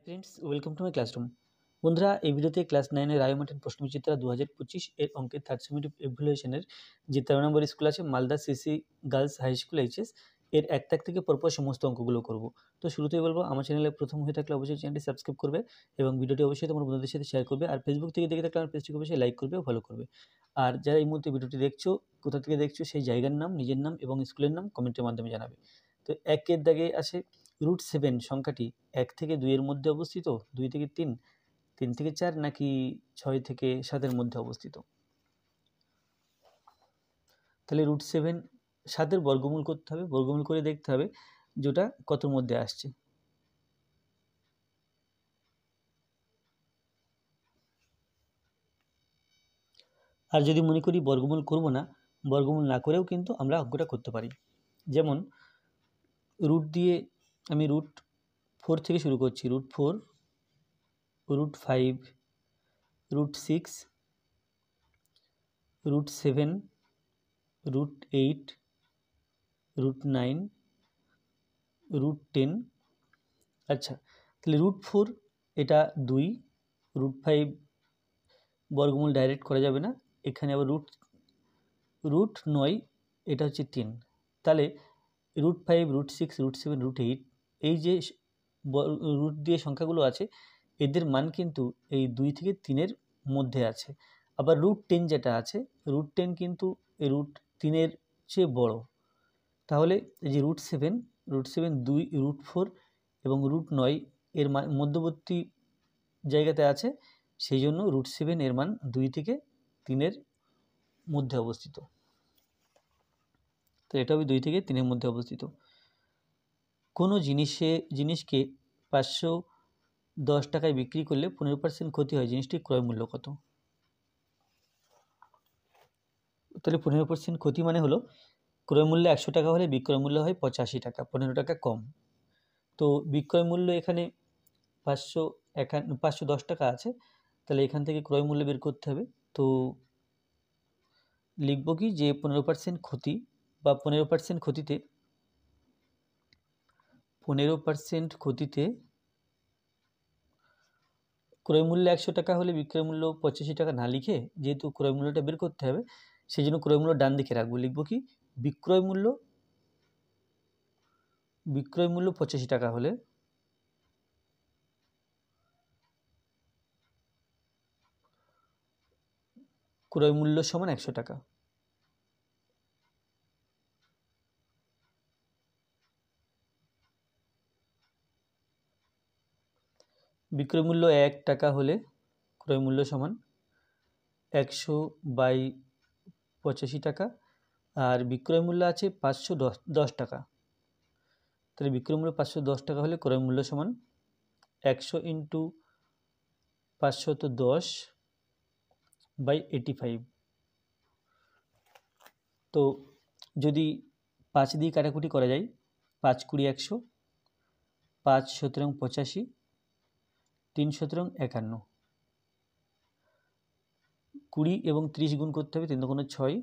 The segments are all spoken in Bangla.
Hi friends, welcome to my classroom. বন্ধুরা, এই ভিডিওতে ক্লাস 9-এর রায়মার্টিন প্রশ্নবিচিত্রা 2025 এর অঙ্কের থার্ড সামেটিভ ইভ্যালুয়েশনের যে 13 নম্বর স্কুল আছে Malda CC girls high school HS এর 1 দাগ থেকে পরপর সমস্ত অঙ্কগুলো করব। তো শুরুতেই বলবো, আমার চ্যানেলে প্রথম হয়ে থাকলে অবশ্যই চ্যানেলটি সাবস্ক্রাইব করবে এবং ভিডিওটি অবশ্যই তোমার বন্ধুদের সাথে শেয়ার করবে। আর ফেসবুক থেকে দেখে থাকলে আমার পেজটিকে অবশ্যই লাইক করবে ও ফলো করবে। আর যারা এই মুহূর্তে ভিডিওটি দেখছো, কোথা থেকে দেখছো সেই জায়গার নাম, নিজের নাম এবং স্কুলের নাম কমেন্টের মাধ্যমে জানাবে। তো 1-এর দাগে আছে √7 সংখ্যাটি 1 থেকে 2 এর মধ্যে অবস্থিত, 2 থেকে 3, 3 থেকে 4 নাকি 6 থেকে 7 এর মধ্যে অবস্থিত। তাহলে √7 7-এর বর্গমূল করতে হবে, বর্গমূল করে দেখতে হবে যেটা কতর মধ্যে আসছে। আর যদি মনে করি বর্গমূল করব না, বর্গমূল না করেও কিন্তু আমরা অঙ্কটা করতে পারি। যেমন রুট দিয়ে আমি √4 থেকে শুরু করছি, √4, √5, √6, √7, √8, √9, √10। আচ্ছা, তাহলে √4 এটা 2, √5 বর্গমূল ডাইরেক্ট করা যাবে না, এখানে আবার √9 এটা হচ্ছে 3। তাহলে √5, √6, √7, √8 এই যে রুট দিয়ে সংখ্যাগুলো আছে এদের মান কিন্তু এই 2 থেকে 3-এর মধ্যে আছে। আবার √10 যেটা আছে, √10 কিন্তু এই √3-এর চেয়ে বড়। তাহলে এই যে √7, 2, √4 এবং √9 এর মধ্যবর্তী জায়গাতে আছে, সেই জন্য √7 এর মান 2 থেকে 3-এর মধ্যে অবস্থিত। তো এটা হবে 2 থেকে 3-এর মধ্যে অবস্থিত। কোনো জিনিসকে 510 টাকায় বিক্রি করলে 15% ক্ষতি হয়, জিনিসটির ক্রয় মূল্য কত? তাহলে 15% ক্ষতি মানে হলো ক্রয় মূল্য 100 টাকা হলে বিক্রয় মূল্য হয় 85 টাকা, 15 টাকা কম। তো বিক্রয় মূল্য এখানে 510 টাকা আছে, তাহলে এখান থেকে ক্রয় মূল্য বের করতে হবে। তো লিখব কি যে 15% ক্ষতি বা 15% ক্ষতিতে ক্রয় মূল্য 100 টাকা হলে বিক্রয় মূল্য 85 টাকা না লিখে, যেহেতু ক্রয় মূল্যটা বের করতে হবে সেই জন্য ক্রয় মূল্য ডান দিকে রাখবো। লিখব কি বিক্রয় মূল্য 85 টাকা হলে ক্রয় মূল্য সমান 100 টাকা। বিক্রয় মূল্য 1 টাকা হলে ক্রয় মূল্য সমান 100/85 টাকা। আর বিক্রয় মূল্য আছে 510 টাকা, তাহলে বিক্রয় মূল্য 510 টাকা হলে ক্রয় মূল্য সমান 100 × 510/85। তো যদি 5 দিয়ে কাটাকুটি করা যায়, 5 × 20 = 100, 5 × 7 = 85, 3 × 7 = 51, 20 এবং 30 গুণ করতে হবে, 3 × 2 = 6,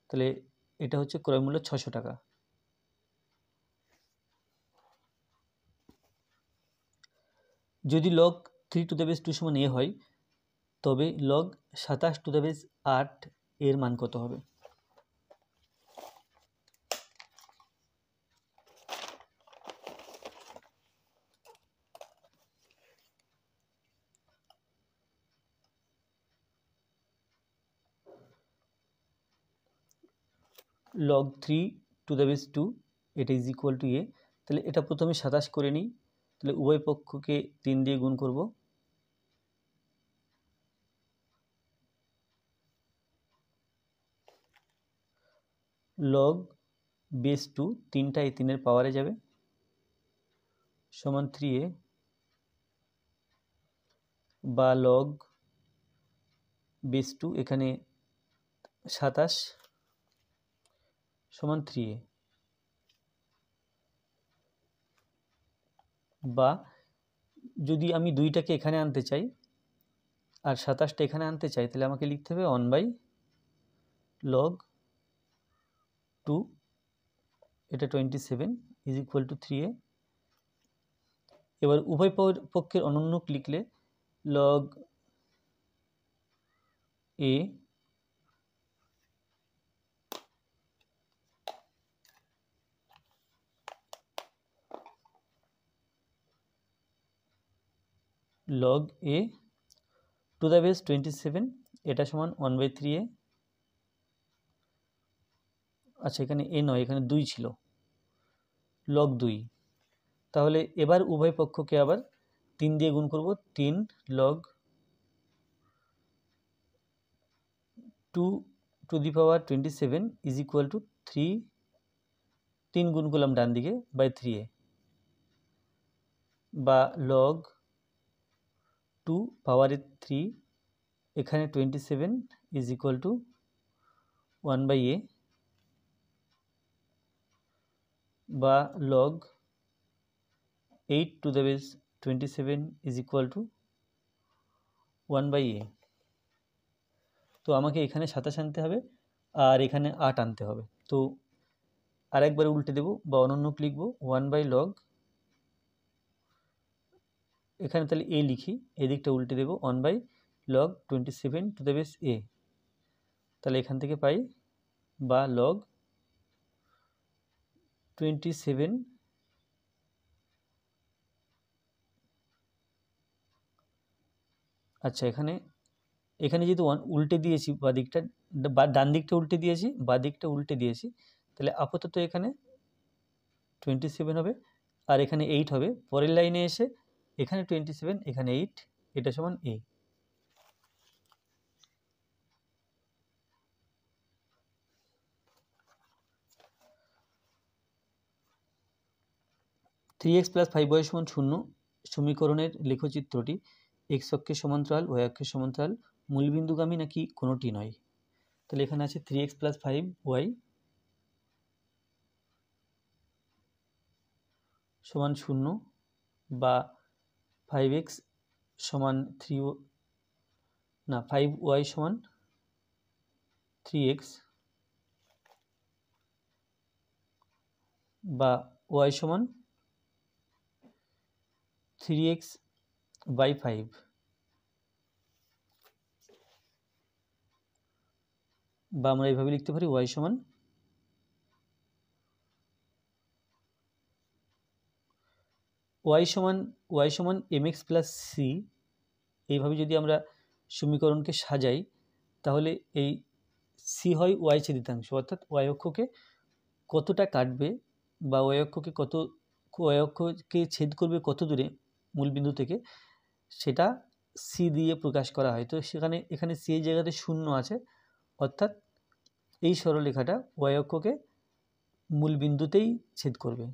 তাহলে এটা হচ্ছে ক্রয় মূল্য 600 টাকা। যদি log 3⁻² = a হয়, তবে log 27⁸ এর মান কত হবে? log 3⁻² এটা = a, তাহলে এটা প্রথমে 27 করে নিই, তাহলে উভয় পক্ষকে 3 দিয়ে গুণ করব। log base 2, 3টা এই 3-এর পাওয়ারে যাবে, সমান 3a, বা log base 2 এখানে 27 সমান 3a, বা যদি আমি 2টাকে এখানে আনতে চাই আর 27টা এখানে আনতে চাই, তাহলে আমাকে লিখতে হবে 1/log 2, এটা 27 = 3a, এবার উভয় পক্ষের অনন্যক লিখলে log A log a to the base 27 এটা সমান 1/3a। আচ্ছা এখানে a নয়, এখানে 2 ছিল, log 2। তাহলে এবার উভয় পক্ষকে আবার 3 দিয়ে গুণ করব, 3 log 2 to the power 27 is equal two 3 গুণ করলাম ডান দিকে বাই 3a, বা log 2 পাওয়ারের 3 এখানে 27 ইজ ইকুয়াল টু 1/a, বা log 8 to the base 27 is equal two 1/a। তো আমাকে এখানে 27 আনতে হবে আর এখানে 8 আনতে হবে। তো আরেকবার উল্টে দেব বা অনন্যক লিখব 1/log, এখানে তাহলে a লিখি, এদিকটা উল্টে দেব 1/log 27 to the base a। তাহলে এখান থেকে পাই বা log 27, আচ্ছা এখানে যেহেতু উল্টে দিয়েছি বা দিকটা, ডান দিকটা উল্টে দিয়েছি বা দিকটা উল্টে দিয়েছি, তাহলে আপাতত এখানে 27 হবে আর এখানে 8 হবে। পরের লাইনে এসে এখানে 27 এখানে 8, এটা সমান a। Three x plus 5y সমান 0 সমীকরণের লেখচিত্রটি x অক্ষের সমান্তরাল, y অক্ষের সমান্তরাল, মূলবিন্দুগামী নাকি কোনোটি নয়। তাহলে এখানে আছে 3x প্লাস 5y সমান 0 বা 5x সমান 5y সমান 3x বা y সমান 3x বাই 5, বা আমরা এইভাবে লিখতে পারি y সমান mx প্লাস c। এইভাবে যদি আমরা সমীকরণকে সাজাই তাহলে এই c হয় y ছেদিতাংশ, অর্থাৎ y অক্ষকে কতটা কাটবে বা y অক্ষকে ছেদ করবে কত দূরে মূলবিন্দু থেকে, সেটা c দিয়ে প্রকাশ করা হয়। তো এখানে c এর জায়গাতে 0 আছে, অর্থাৎ এই সরলরেখাটা y অক্ষকে মূলবিন্দুতেই ছেদ করবে।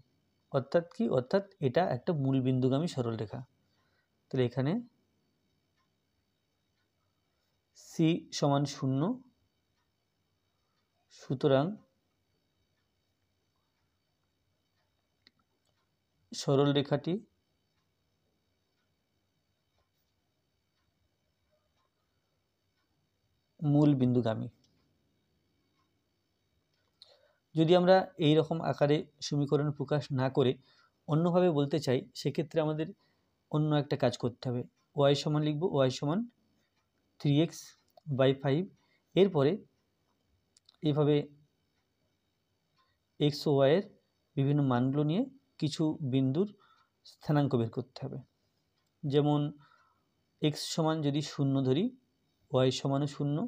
অর্থাৎ এটা একটা মূলবিন্দুগামী সরলরেখা। তাহলে এখানে c সমান 0, সুতরাং সরলরেখাটি মূলবিন্দুগামী। যদি আমরা এই রকম আকারে সমীকরণ প্রকাশ না করে অন্যভাবে বলতে চাই, সেক্ষেত্রে আমাদের অন্য একটা কাজ করতে হবে। y সমান লিখব y সমান 3x বাই 5, এরপরে এইভাবে x ও y এর বিভিন্ন মানগুলো নিয়ে কিছু বিন্দুর স্থানাঙ্ক বের করতে হবে। যেমন x সমান যদি 0 ধরি, y সমানও 0,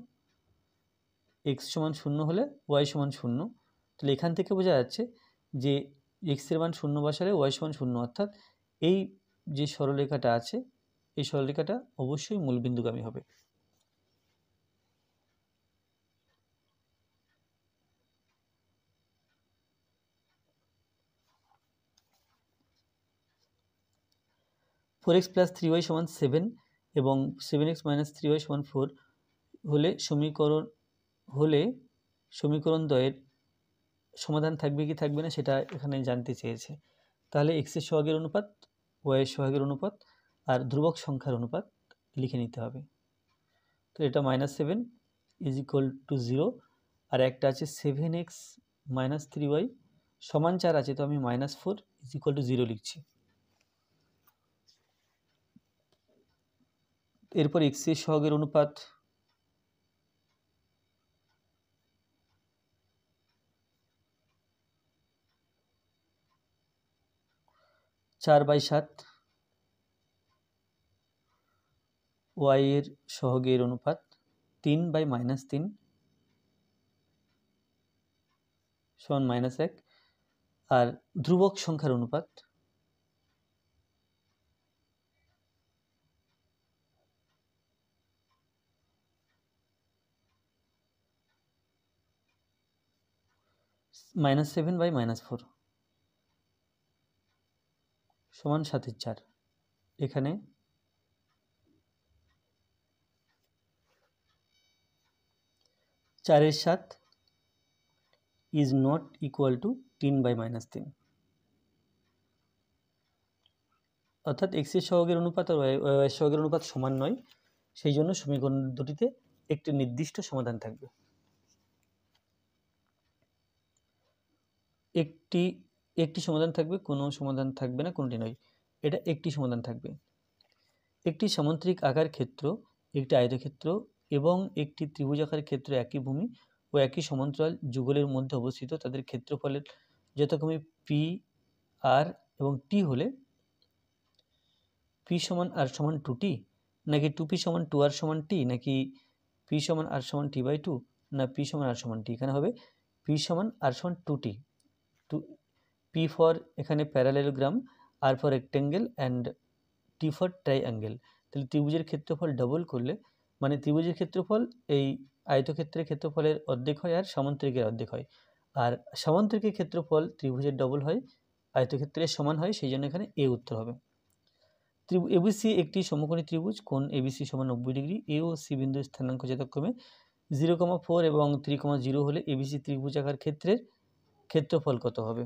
x সমান 0 হলে y সমান 0। তাহলে এখান থেকে বোঝা যাচ্ছে যে x এর মান 0 বসালে y সমান 0, অর্থাৎ এই যে সরলরেখাটা আছে এই সরলরেখাটা অবশ্যই মূলবিন্দুগামী হবে। ফোর এক্স প্লাস 3y সমান 7 এবং 7x মাইনাস 3y সমান 4 হলে সমীকরণ দ্বয়ের সমাধান থাকবে কি থাকবে না সেটা এখানে জানতে চেয়েছে। তাহলে x এর সহগের অনুপাত, y এর সহগের অনুপাত আর ধ্রুবক সংখ্যার অনুপাত লিখে নিতে হবে। তো এটা -7 ইজ ইকুয়াল টু 0, আর একটা আছে 7x মাইনাস 3y সমান 4 আছে, তো আমি -4 ইজ ইকুয়াল টু 0 লিখছি। এরপর x এর সহগের অনুপাত চার বাই সাত, y এর সহগের অনুপাত 3/-3 সমান -1, আর ধ্রুবক সংখ্যার অনুপাত -7/-4 সমান 7/4। এখানে 4/7 is not equal to 3/-3, অর্থাৎ x এর সহগের অনুপাত আর y এর সহগের অনুপাত সমান নয়, সেই জন্য সমীকরণ দুটিতে একটি নির্দিষ্ট সমাধান থাকবে। একটি সমাধান থাকবে, কোনো সমাধান থাকবে না, কোনটি নয়, এটা একটি সমাধান থাকবে। একটি সামান্তরিক আকার ক্ষেত্র, একটি আয়তক্ষেত্র এবং একটি ত্রিভুজাকার ক্ষেত্র একই ভূমি ও একই সমান্তরাল যুগলের মধ্যে অবস্থিত, তাদের ক্ষেত্রফলের যথাক্রমে পি, আর এবং টি হলে পি সমান আর সমান 2t, নাকি 2p সমান 2r সমান t, নাকি পি সমান আর সমান t/2, না পি সমান আর সমান t। এখানে হবে পি সমান আর সমান 2t, পি ফর এখানে parallelogram, R for rectangle and T for triangle. তাহলে ত্রিভুজের ক্ষেত্রফল ডবল করলে মানে ত্রিভুজের ক্ষেত্রফল এই আয়তক্ষেত্রের ক্ষেত্রফলের অর্ধেক হয় আর সামান্তরিকের অর্ধেক হয়, আর সামান্তরিকের ক্ষেত্রফল ত্রিভুজের ডবল হয়, আয়তক্ষেত্রের সমান হয়, সেই জন্য এখানে এ উত্তর হবে। এবিসি একটি সমকোণী ত্রিভুজ, কোণ এবিসি সমান 90 ডিগ্রি। এ ও সি বিন্দুর স্থানাঙ্ক যথাক্রমে 0,4 এবং 3,0 হলে এবিসি ত্রিভুজাকার ক্ষেত্রের ক্ষেত্রফল কত হবে?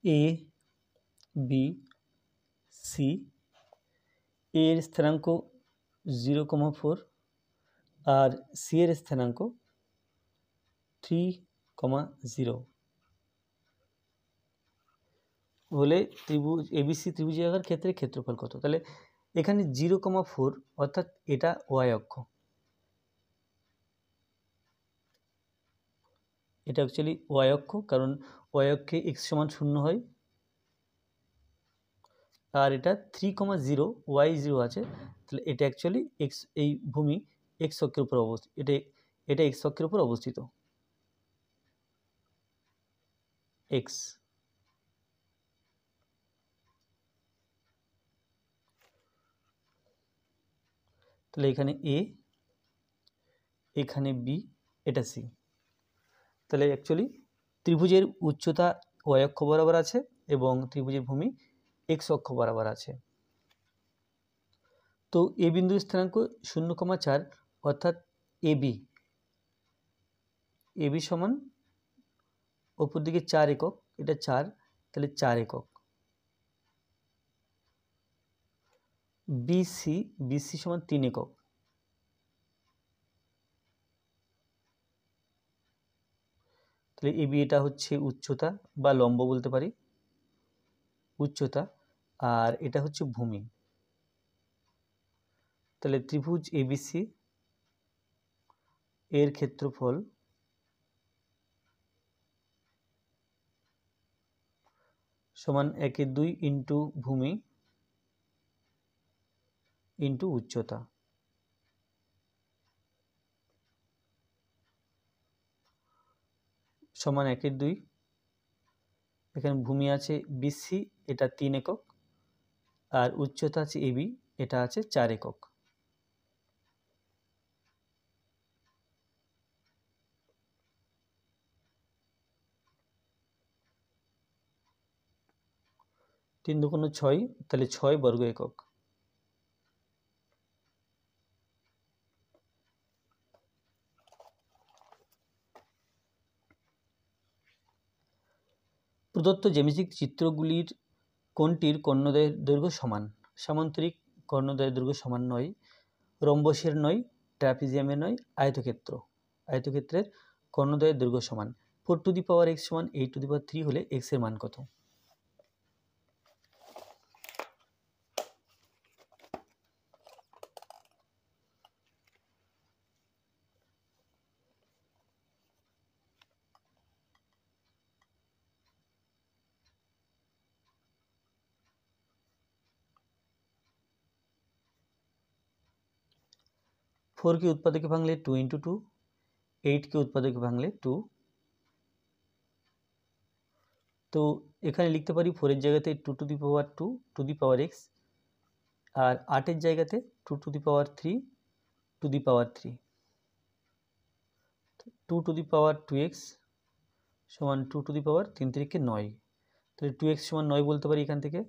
এ, বি, সি, এর স্থানাঙ্ক 0,4 আর সি এর স্থানাঙ্ক 3,0 হলে ত্রিভুজ এবিসি ত্রিভুজাকার ক্ষেত্রে ক্ষেত্রফল কত? তাহলে এখানে 0,4 অর্থাৎ এটা ওয়াই অক্ষ, এটা অ্যাকচুয়ালি ওয়াই অক্ষ, কারণ ওয়াই অক্ষে এক্স সমান 0 হয়, আর এটা 3,0 y0 আছে, তাহলে এটা অ্যাকচুয়ালি এক্স, এই ভূমি এক্স অক্ষের উপর অবস্থিত, এটা এক্স অক্ষের উপর অবস্থিত, এক্স। তাহলে এখানে এ, এখানে বি, এটা সি। তাহলে অ্যাকচুয়ালি ত্রিভুজের উচ্চতা ওয়াই অক্ষ বরাবর আছে এবং ত্রিভুজের ভূমি এক্স অক্ষ বরাবর আছে। তো এ বিন্দুর স্থানাঙ্ক 0,4 অর্থাৎ এবি সমান ওপর দিকে 4 একক, এটা 4, তাহলে 4 একক। বিসি সমান 3 একক, তাহলে এবি এটা হচ্ছে উচ্চতা বা লম্ব বলতে পারি, উচ্চতা, আর এটা হচ্ছে ভূমি। তাহলে ত্রিভুজ এবিসি এর ক্ষেত্রফল সমান 1/2 ইন্টু ভূমি ইন্টু উচ্চতা, সমান 1/2। এখানে ভূমি আছে বিসি, এটা 3 একক, আর উচ্চতা আছে এবি, এটা আছে 4 একক। 3 দুগুণ 6, তাহলে 6 বর্গ একক। প্রদত্ত জ্যামিতিক চিত্রগুলির কোনটির কর্ণদ্বয়ের দৈর্ঘ্য সমান? সামান্তরিক কর্ণদ্বয়ের দৈর্ঘ্য সমান নয়, রম্বসের নয়, ট্রাপিজিয়ামের নয়, আয়তক্ষেত্রের কর্ণদ্বয়ের দৈর্ঘ্য সমান। 4 টু দি পাওয়ার x সমান 8 টু দি পাওয়ার 3 হলে x এর মান কত? फोर के उत्पादक भांगले 2 इंटू 2, 8 के उत्पादक भांगले 2। तो এখানে লিখতে পারি 4 এর জায়গাতে 2 to the power 2 to the power x, আর 8 এর জায়গাতে 2 to the power 3 to the power 3। 2 to the power 2x সমান 2 টু দি পাওয়ার 3 3 9, তাহলে 2x সমান 9 বলতে পারি এখান থেকে।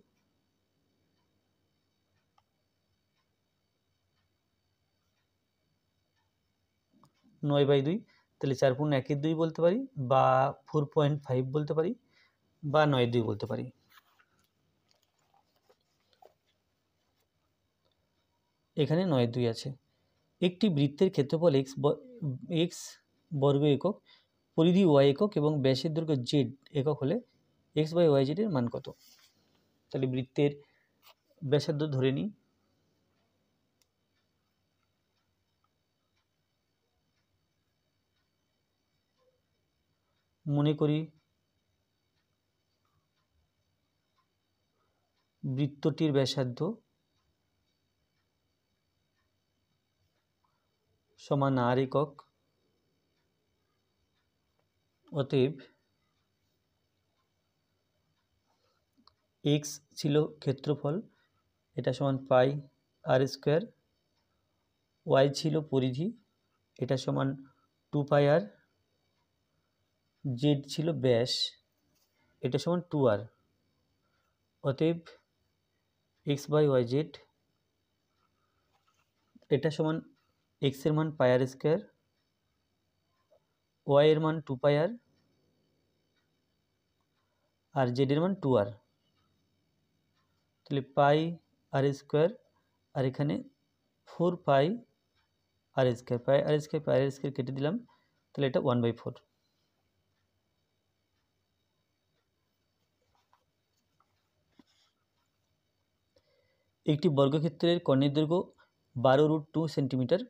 নয় বাই 2, তাহলে 4 পূর্ণ 1 এর 2 বলতে পারি, বা 4.5 বলতে পারি, বা 9 2 বলতে পারি। এখানে 9 2 আছে। একটি বৃত্তের ক্ষেত্রফল x বর্গ একক, পরিধি y একক এবং ব্যাসের দৈর্ঘ্য z একক হলে x বাই yz এর মান কত? তাহলে বৃত্তের ব্যাসার্ধ ধরে নিই, মনে করি বৃত্তটির ব্যাসার্ধ সমান r একক, অতএব x ছিল ক্ষেত্রফল, এটা সমান পাই r স্কোয়ার, y ছিল পরিধি, এটা সমান 2 পাই r, z ছিল ব্যাস, এটা সমান 2r, অতএব x বাই yz এটা সমান x এর মান পাই r স্কোয়ার, y এর মান 2 পাই r, আর z এর মান 2r। তাহলে পাই r স্কোয়ার আর এখানে 4 পাই r স্কোয়ার, পাই r স্কোয়ার কেটে দিলাম, তাহলে এটা 1/4। একটি বর্গক্ষেত্রের কর্ণের দৈর্ঘ্য 12√2 সেন্টিমিটার,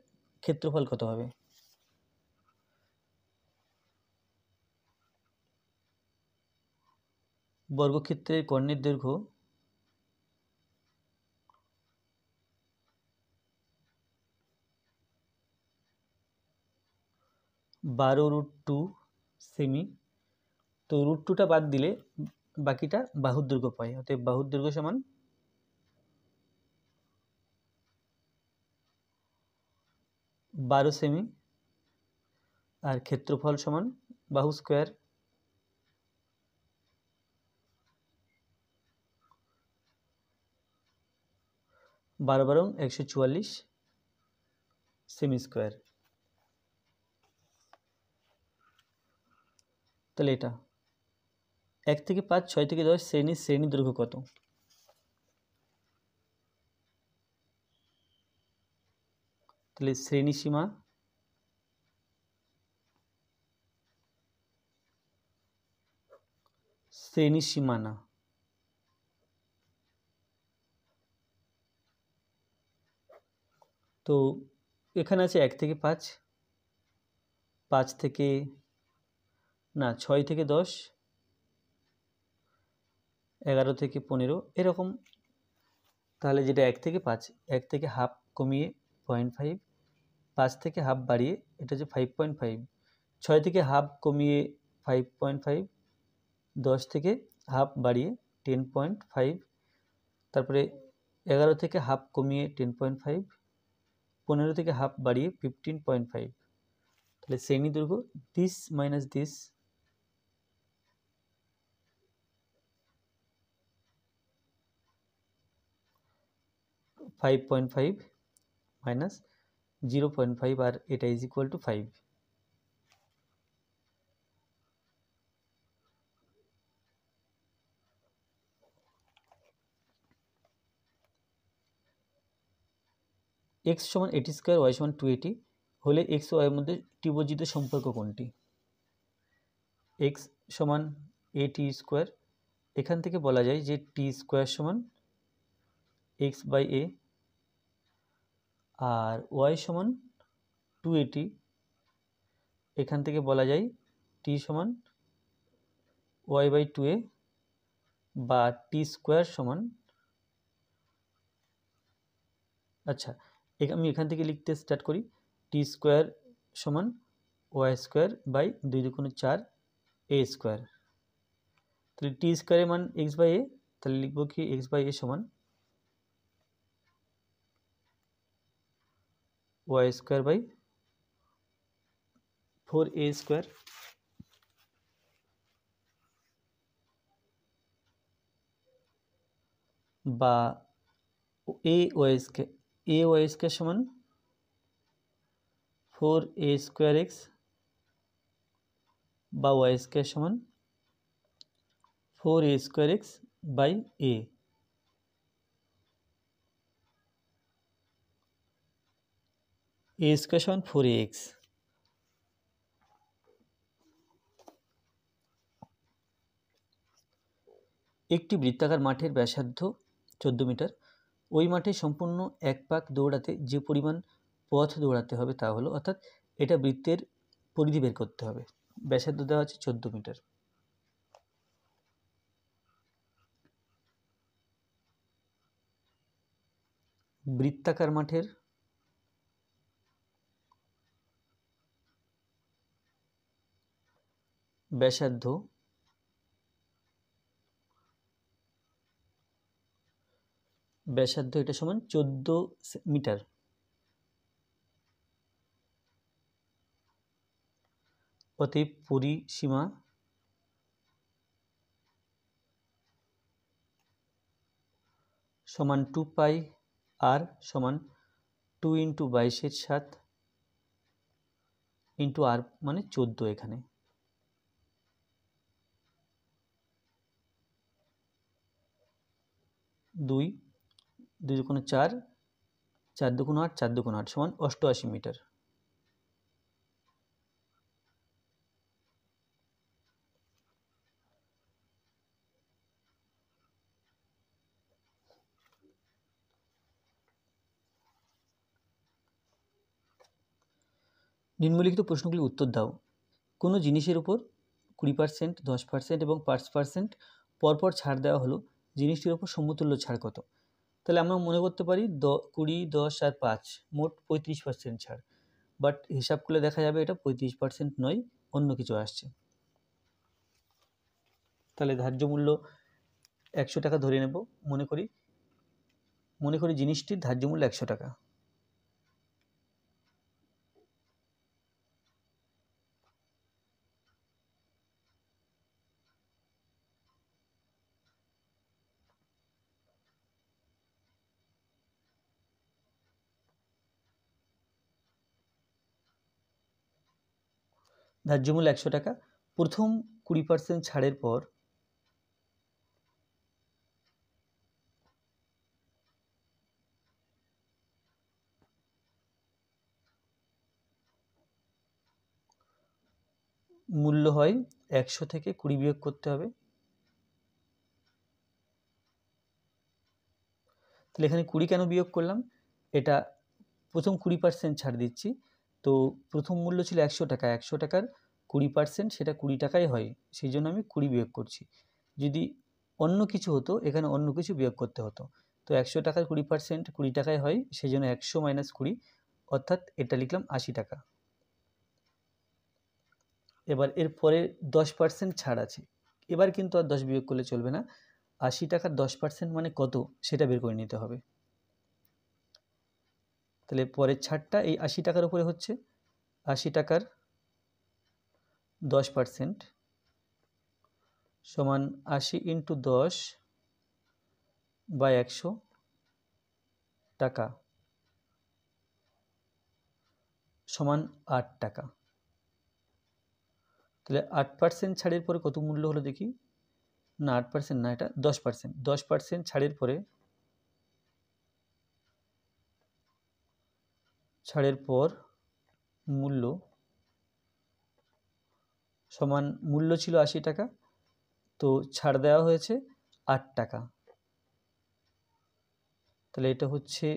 ক্ষেত্রফল কত হবে? বর্গক্ষেত্রের কর্ণের দৈর্ঘ্য 12√2 সেমি, তো √2টা বাদ দিলে বাকিটা বাহুর দৈর্ঘ্য পাই, অতএব বাহুর দৈর্ঘ্য সমান 12 সেমি, আর ক্ষেত্রফল সমান বাহু স্কোয়ার, 12 12 144 সেমি স্কোয়ার। তাহলে এটা 1 থেকে 5, 6 থেকে 10 শ্রেণী দৈর্ঘ্য কত? তাহলে শ্রেণী সীমানা, তো এখানে আছে 1 থেকে 5, 5 থেকে না 6 থেকে 10, 11 থেকে 15 এরকম। তাহলে যেটা 1 থেকে 5, 1 থেকে হাফ কমিয়ে 0.5, 5 থেকে হাফ বাড়িয়ে এটা হচ্ছে 5.5, 6 থেকে হাফ কমিয়ে 5.5, 10 থেকে হাফ বাড়িয়ে 10.5, তারপরে 11 থেকে হাফ কমিয়ে 10.5, 15 থেকে হাফ বাড়িয়ে 15.5। তাহলে শ্রেণী দৈর্ঘ্য দিস মাইনাস দিস, 5.5 মাইনাস 0.5 আর এটা ইজ ইকুয়াল টু 5। এক্স সমান 80 স্কোয়ার ওয়াই সমান 280 হলে এক্স ও ওয়াইয়ের মধ্যে ত্রিভুজিত সম্পর্ক কোনটি? এক্স সমান এ টি স্কোয়ার, এখান থেকে বলা যায় যে টি স্কোয়ার সমান এক্স বাই এ, আর ওয়াই সমান 280, এখান থেকে বলা যায় টি সমান ওয়াই বাই 2a, বা টি স্কোয়ার সমান, আচ্ছা আমি এখান থেকে লিখতে স্টার্ট করি, টি স্কোয়ার সমান ওয়াই স্কোয়ার বাই 2 দুগুণে 4 এ স্কোয়ার। তাহলে টি স্কোয়ারের মান এক্স বাই এ, তাহলে লিখবো কি এক্স বাই এ সমান Y square by 4a square, বা এ ওয়াই স্কোয়ার সমান 4a স্কোয়ার এক্স, বা ওয়াই স্কোয়ার সমান 4a square X by A. A square সমান 4ax। একটি বৃত্তাকার মাঠের ব্যাসার্ধ 14 মিটার। ওই মাঠে সম্পূর্ণ এক পাক দৌড়াতে যে পরিমাণ পথ দৌড়াতে হবে তা হলো, অর্থাৎ এটা বৃত্তের পরিধি বের করতে হবে। ব্যাসার্ধ দেওয়া আছে 14 মিটার। বৃত্তাকার মাঠের ব্যাসার্ধ এটা সমান 14 মিটার। অতএব পরিসীমা সমান 2 পাই আর সমান 2 ইন্টু 22/7 ইন্টু আর মানে 14 এখানে। 2 দুগুণে 4, 4 দুগুণে 8, 4 দুগুণে 8 সমান 88 মিটার। নিম্নলিখিত প্রশ্নগুলির উত্তর দাও। কোনো জিনিসের উপর 20%, 10% এবং 5% পরপর ছাড় দেওয়া হলো, জিনিসটির উপর সমতুল্য ছাড় কত? তাহলে আমরা মনে করতে পারি 20, 10 আর 5 মোট 35% ছাড়, বাট হিসাব করলে দেখা যাবে এটা 35% নয়, অন্য কিছু আসছে। তাহলে ধার্য মূল্য 100 টাকা ধরে নেব, মনে করি জিনিসটির ধার্য মূল্য 100 টাকা। ধার্য মূল্য 100 টাকা। প্রথম 20% ছাড়ের পর মূল্য হয় 100 থেকে 20 বিয়োগ করতে হবে। তাহলে এখানে 20 কেন বিয়োগ করলাম? এটা প্রথম 20% ছাড় দিচ্ছি, তো প্রথম মূল্য ছিল 100 টাকা, 100 টাকার 20% সেটা 20 টাকাই হয়, সেই জন্য আমি 20 বিয়োগ করছি। যদি অন্য কিছু হতো এখানে অন্য কিছু বিয়োগ করতে হতো, তো 100 টাকার 20% 20 টাকায় হয়, সেই জন্য 100 মাইনাস 20, অর্থাৎ এটা লিখলাম 80 টাকা। এবার এর পরে 10% ছাড় আছে, এবার কিন্তু আর 10 বিয়োগ করলে চলবে না, 80 টাকার 10% মানে কত সেটা বের করে নিতে হবে। তাহলে পরের ছাড়টা এই 80 টাকার উপরে হচ্ছে, 80 টাকার 10% সমান 80 ইন্টু 10 বাই 100, টাকা সমান 8 টাকা। তাহলে 8% ছাড়ের পরে কত মূল্য হলো দেখি, না 8% না, এটা 10%। 10% ছাড়ের পর মূল্য সমান, মূল্য ছিল 80 টাকা, তো ছাড় দেওয়া হয়েছে 8 টাকা, তাহলে এটা হচ্ছে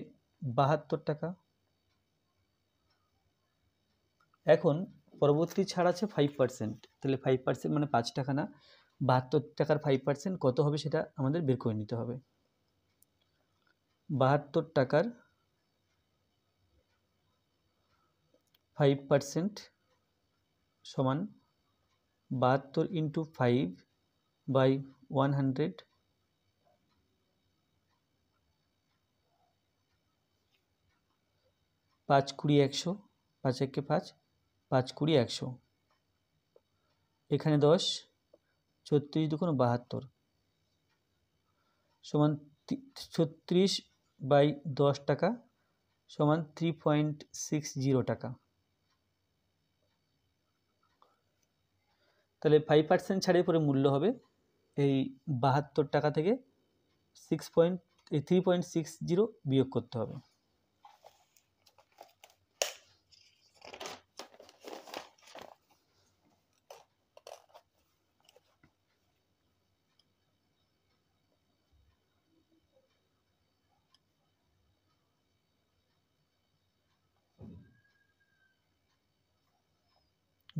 72 টাকা। এখন পরবর্তী ছাড় আছে 5%, তাহলে 5% মানে 5 টাকা না, 72 টাকার 5% কত হবে সেটা আমাদের বের করে নিতে হবে। 72 টাকার 5% সমান 72 ইন্টু 5 বাই 100, 5 20 100, 5 একে 5, 5 20 100, এখানে 10, 36 দুগুণ 72 সমান 36 বাই 10 টাকা সমান 3.60 টাকা। তাহলে 5% ছাড়ের পরে মূল্য হবে এই 72 টাকা থেকে 3.60 বিয়োগ করতে হবে।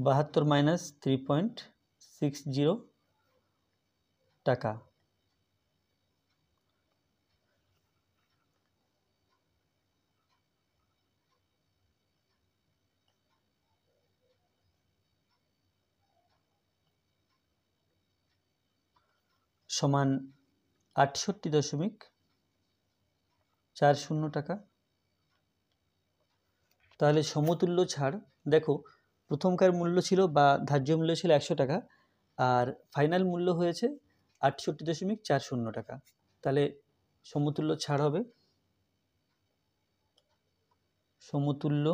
বাহাত্তর মাইনাস 3.60 টাকা সমান 68.40 টাকা। তাহলে সমতুল্য ছাড় দেখো, প্রথমকার মূল্য ছিল বা ধার্য মূল্য ছিল 100 টাকা, আর ফাইনাল মূল্য হয়েছে 68.40 টাকা। তাহলে সমতুল্য ছাড় হবে, সমতুল্য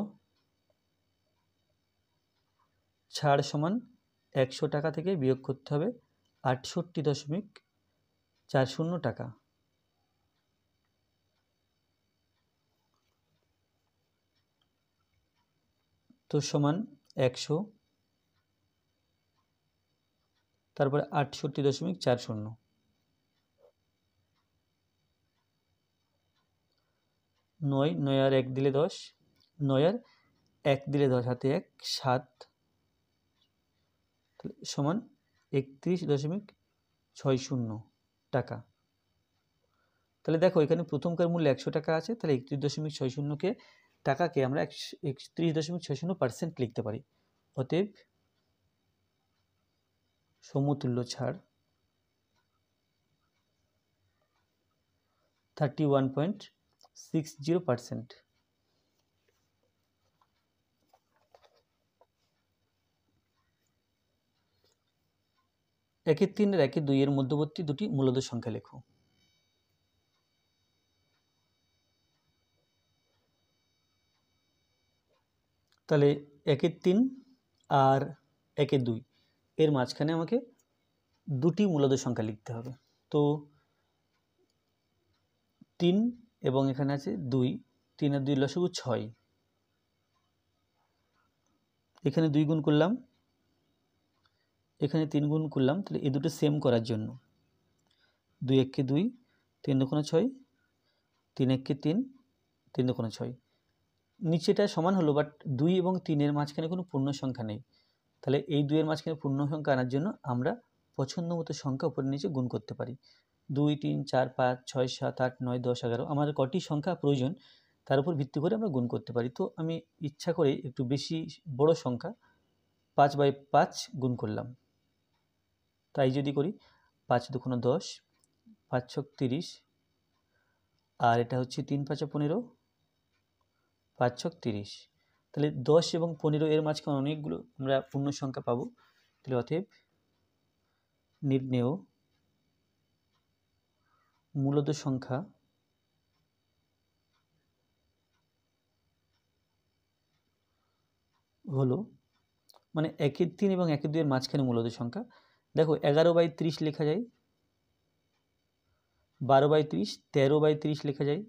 ছাড় সমান 100 টাকা থেকে বিয়োগ করতে হবে 68.40 টাকা। তো সমান 100, তারপরে 68.40, 9, 9 আর 1 দিলে 10, 9 আর 1 দিলে 10, হাতে 1, 7 সমান 31.60 টাকা। তাহলে দেখো এখানে প্রথমকার মূল্য 100 টাকা আছে, তাহলে 31.60 টাকাকে আমরা 31.60% লিখতে পারি। অতএব সমতুল্য ছাড় 31.60%। একের 3 আর একের 2 এর মধ্যবর্তী দুটি মূলদ সংখ্যা লেখো। তাহলে একের 3 আর একের 2 এর মাঝখানে আমাকে দুটি মূলদ সংখ্যা লিখতে হবে। তো 3 এবং এখানে আছে 2, 3 আর 2 লসাগু 6, এখানে 2 গুণ করলাম, এখানে 3 গুণ করলাম, তাহলে এই দুটো সেম করার জন্য 2 একে 2, 3 দুগুণে 6, 3 একে 3, 3 দুগুণে 6, নিচেটা সমান হলো, বাট 2 এবং 3 এর মাঝখানে কোনো পূর্ণ সংখ্যা নেই। তাহলে এই 2 এর মাঝখানে পূর্ণ সংখ্যা আনার জন্য আমরা পছন্দ মতো সংখ্যা উপরে নিচে গুণ করতে পারি। 2 3 4 5 6 7 8 9 10 11, আমাদের কটি সংখ্যা প্রয়োজন তার উপর ভিত্তি করে আমরা গুণ করতে পারি। তো আমি ইচ্ছা করে একটু বেশি বড় সংখ্যা 5/5 গুণ করলাম। তাই যদি করি 5 দুগুণে 10, 5 ছক 30, আর এটা হচ্ছে 3 5 15, 5 ছক 30। তাহলে 10 এবং 15 এর মাঝখানে অনেকগুলো আমরা পূর্ণ সংখ্যা পাবো। তাহলে অতএব নির্ণেয় মূলদ সংখ্যা হলো মানে 1/3 এবং 1/2 এর মাঝখানে মূলত সংখ্যা। দেখো 11/30 লেখা যায়, 12/30, 13/30 লেখা যায়।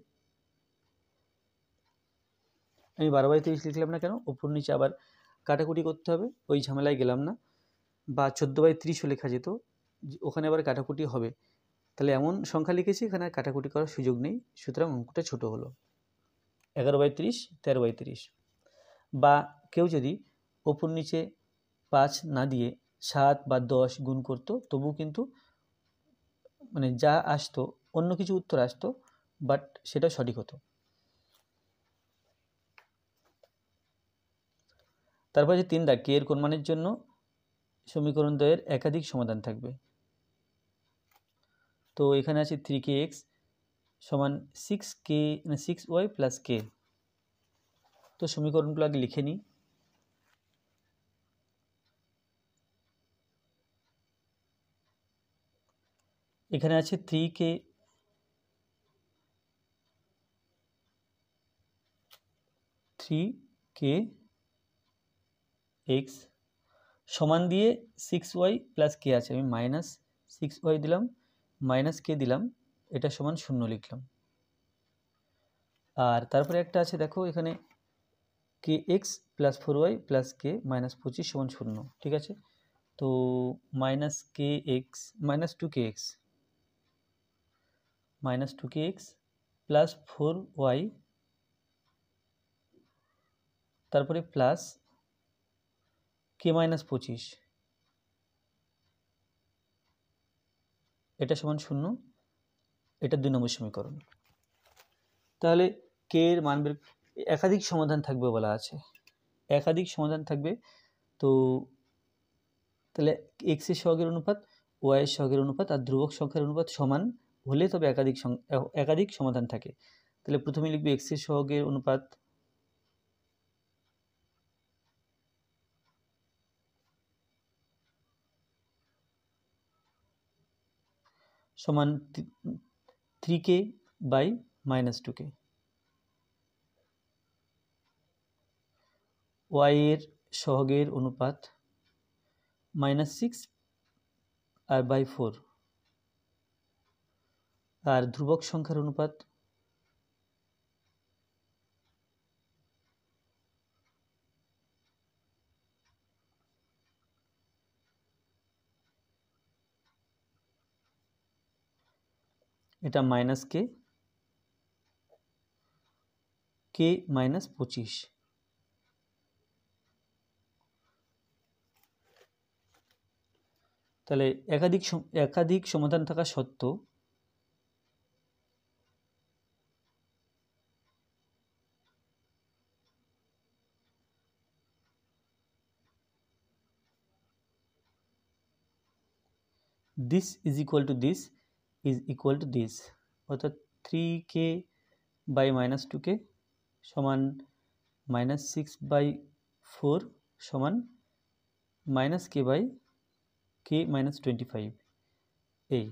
আমি 12/30 লিখলাম না কেন, ওপর নিচে আবার কাটাকুটি করতে হবে, ওই ঝামেলায় গেলাম না। বা 14/30ও লেখা যেত, ওখানে আবার কাটাকুটি হবে। তাহলে এমন সংখ্যা লিখেছি এখানে আর কাটাকুটি করার সুযোগ নেই, সুতরাং অঙ্কটা ছোট হলো। 11/30, 13/30। বা কেউ যদি ওপর নিচে 5 না দিয়ে 7 বা 10 গুণ করতো, তবু কিন্তু মানে যা আসতো অন্য কিছু উত্তর আসতো, বাট সেটা সঠিক হতো। তারপর যে 3 দাগ, কে এর কোন মানের জন্য সমীকরণ দ্বয়ের একাধিক সমাধান থাকবে। তো এখানে আছে 3kx সমান 6y প্লাস k। তো সমীকরণগুলো আগে লিখে নিই। এখানে আছে 3kx সমান দিয়ে 6y প্লাস k আছে, আমি মাইনাস 6y দিলাম, মাইনাস k দিলাম, এটা সমান 0 লিখলাম। আর তারপরে একটা আছে দেখো এখানে kx plus 4y plus k minus 25 সমান 0, ঠিক আছে। তো মাইনাস 2kx প্লাস 4y তারপরে প্লাস k মাইনাস 25, এটা সমান 0, এটা 2 নম্বর সমীকরণ। তাহলে k এর মান বের, একাধিক সমাধান থাকবে বলা আছে, একাধিক সমাধান থাকবে। তো তাহলে x এর সহগের অনুপাত, y এর সহগের অনুপাত আর ধ্রুবক সংখ্যার অনুপাত সমান হলে তবে একাধিক সমাধান থাকে। তাহলে প্রথমে লিখবে x এর সহগের অনুপাত সমান 3k by minus 2k, y এর সহগের অনুপাত -6 আর বাই 4, আর ধ্রুবক সংখ্যার অনুপাত এটা k মাইনাস 25। তাহলে একাধিক সমাধান থাকা সত্ত্বেও this is equal to this is equal to this, অর্থাৎ 3k বাই মাইনাস 2k সমান -6/4 সমান -k বাই k মাইনাস 25। এই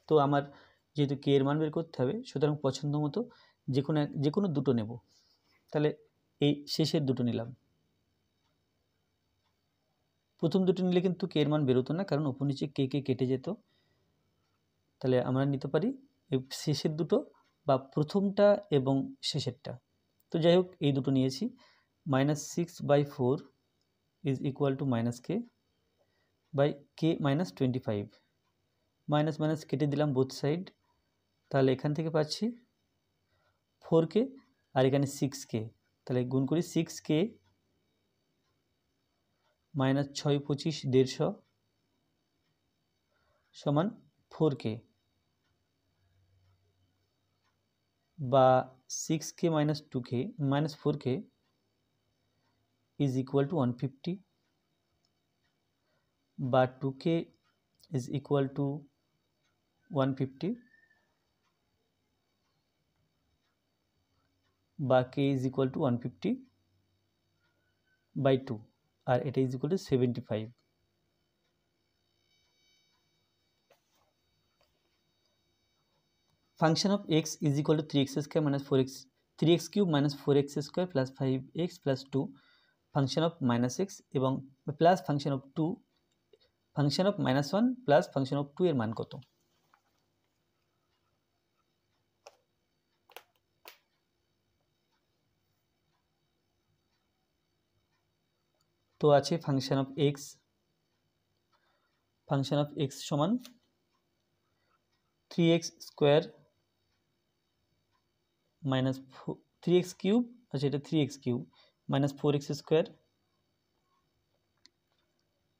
তো আমার যেহেতু k এর মান বের করতে হবে, সুতরাং পছন্দ মতো যে কোনো দুটো নেব। তাহলে এই শেষের দুটো নিলাম, প্রথম দুটো নিলে কিন্তু k এর মান বেরোতো না, কারণ উপর নিচে k কেটে যেত। তাহলে আমরা নিতে পারি এই শেষের দুটো বা প্রথমটা এবং শেষেরটা। তো যাই হোক এই দুটো নিয়েছি। -6/4 is equal to -k by k minus 25, minus minus কেটে দিলাম বোথ সাইড। তাহলে এখান থেকে পাচ্ছি 4k আর এখানে 6k, তাহলে গুণ করি 6k মাইনাস 6 25 150 সমান 4k, বা 6k minus 2k minus 4k is equal to 150, বা 2k is equal to 150, বা k is equal to 150/2, আর এটা is equal to 75। Function of x is equal to 3x square minus 4x 3x cube minus 4x square plus 5x plus 2 function of minus x এবং plus function of 2, function of -1 plus function of 2 এর মান কত। তো আছে function of x, function of x সমান 3x square minus 3x cube, আচ্ছা এটা 3x cube minus 4x square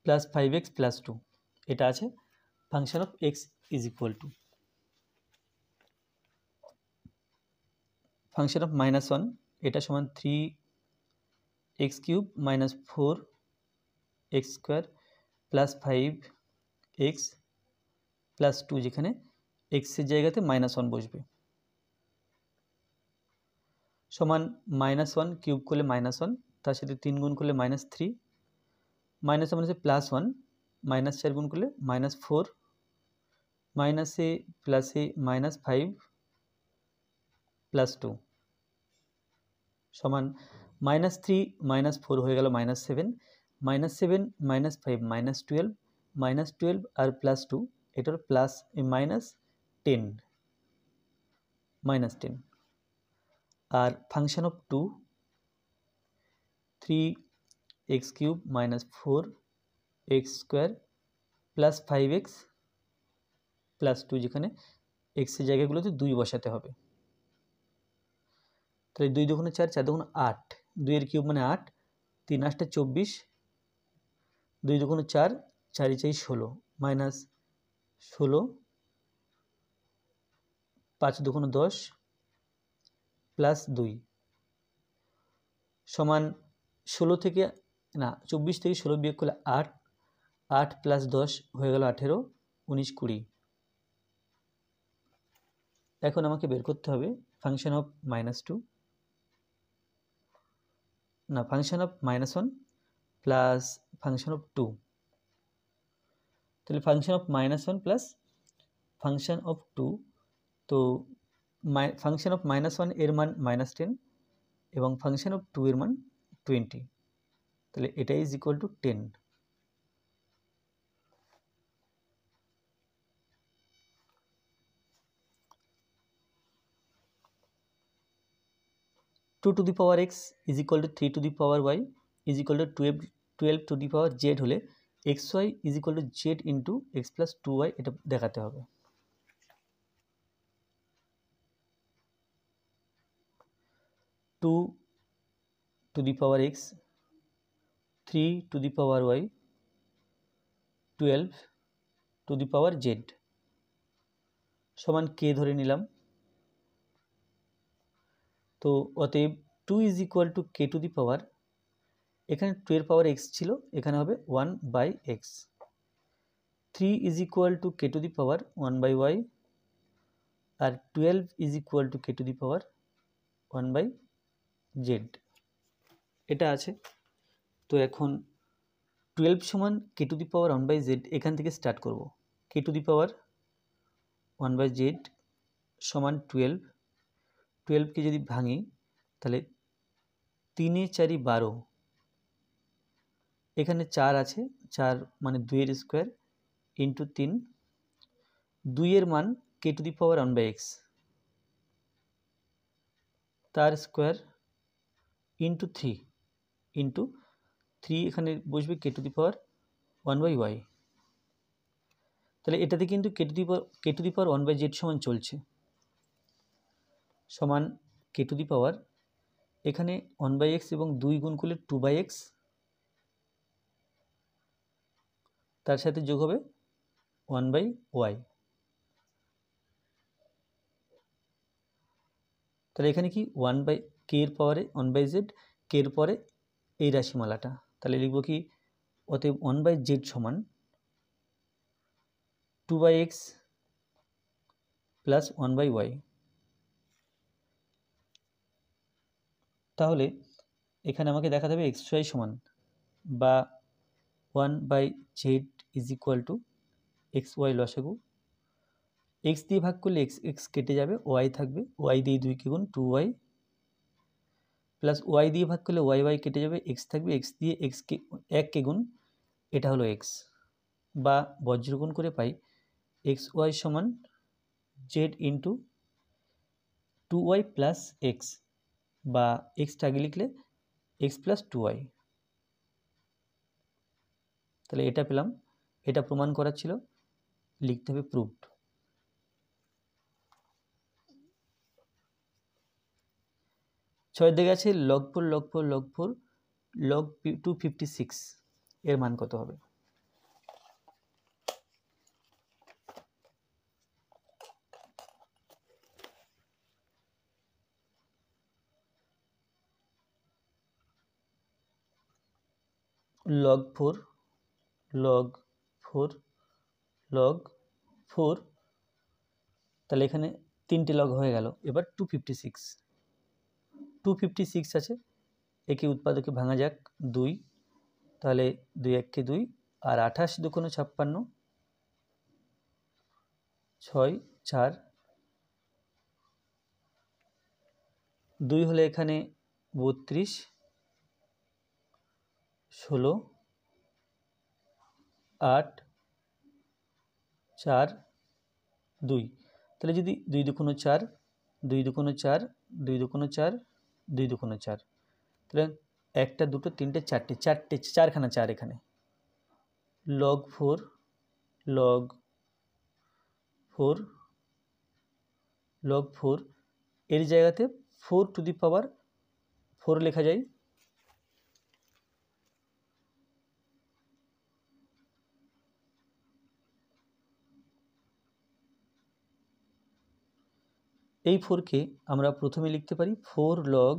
plus 5x plus 2, এটা আছে function of x is equal to function of -1, এটা সমান 3x cube minus 4x square plus 5x plus 2, যেখানে x এর জায়গাতে -1 বসবে, সমান -1 কিউব করলে -1, তার সাথে 3 গুণ করলে -3, মাইনাস মানে +1, -4 গুণ করলে -4, মাইনাসে প্লাসে -5 প্লাস 2 সমান -3 -4 হয়ে গেল -7, -7 -5 -12 আর +2, এটার প্লাস -10 আর function of 2 3x cube minus 4x square plus 5x plus 2, যেখানে x এর জায়গাগুলোতে 2 বসাতে হবে। তাহলে 2 দুগুণে 4, 4 দুগুণে 8, 2 এর কিউব মানে 8, 3 8 24, 2 দুগুণে 4, 4 4 16 মাইনাস 16, 5 দুগুণে 10 প্লাস 2 সমান 16 থেকে না 24 থেকে 16 বিয়োগ করলে 8, 8 প্লাস 10 হয়ে গেল 18, 19 20। এখন আমাকে বের করতে হবে ফাংশন অফ -2 না function of -1 plus function of 2, তাহলে function of -1 plus function of 2, তো ফাংশন অফ -1 এর মান -10 এবং ফাংশন অফ 2 এর মান 20, তাহলে এটা is equal two 10। 2 to the power x is equal to 3 to the power y is equal to 12 to the power z হলে xy is equal to z into x plus 2y এটা দেখাতে হবে। Two to the power x, 3 to the power y, 12 to the power z সমান k ধরে নিলাম। তো অতএব 2 is equal to k to the power, এখানে 2 এর পাওয়ার x ছিল, এখানে হবে 1/x, 3 is equal to k to the power 1/y R 12 is equal to k to the power 1/z, এটা আছে। তো এখন 12 সমান k to the power 1/z, এখান থেকে স্টার্ট করব। k to the power 1/z সমান 12, 12কে যদি ভাঙি তাহলে 3 এ 4 12, এখানে 4 আছে, 4 মানে 2 এর স্কোয়ার ইন্টু 3, 2 এর মান k to the power 1/x তার স্কোয়ার ইন্টু 3 ইন্টু 3, এখানে বসবে k to the power 1/y, তাহলে এটাতে কিন্তু k to the power 1/z সমান চলছে, সমান k to the power এখানে 1/x এবং 2 গুণ করলে 2/x, তার সাথে যোগ হবে 1/y, তাহলে এখানে কি 1/k এর পাওয়ারে 1/z, k এর পরে এই রাশিমালাটা, তাহলে লিখব কি অতএব 1/z সমান 2/x প্লাস 1/y। তাহলে এখানে আমাকে দেখাতে হবে xy সমান বা 1/z is equal two xy লসাগু, x দিয়ে ভাগ করলে x কেটে যাবে, y থাকবে, y দিয়ে 2 কে গুণ 2y প্লাস ওয়াই দিয়ে ভাগ করলে ওয়াই ওয়াই কেটে যাবে, এক্স থাকবে, এক্স দিয়ে এক্সকে 1কে গুণ, এটা হলো এক্স, বা বজ্রগুণ করে পাই এক্স ওয়াই সমান Z into 2y plus x, বা এক্সটা আগে লিখলে এক্স প্লাস 2y। তাহলে এটা পেলাম, এটা প্রমাণ করা ছিল, লিখতে হবে প্রুভড। ছয় দিকে আছে লগ 4 লগ 4 লগ 4 লগ 256, এর মান কত হবে? লগ 4 লগ 4 লগ 4, তাহলে এখানে 3টে লগ হয়ে গেল। এবার 256 আছে, একে উৎপাদকে ভাঙা যাক 2, তাহলে 2 1কে 2, আর 28 2 56, 6 4, 2 হলে এখানে 32, 16, 8 4 2, তাহলে যদি 2 2 4, 2 2 4, 2 2 4, 2 2 4, তাহলে 1টা 2টো 3টে 4টে 4খানা 4 এখানে। লগ 4 লগ 4 লগ 4, এর জায়গাতে 4 টু দি পাওয়ার 4 লেখা যায়। এই 4কে আমরা প্রথমে লিখতে পারি 4 লগ,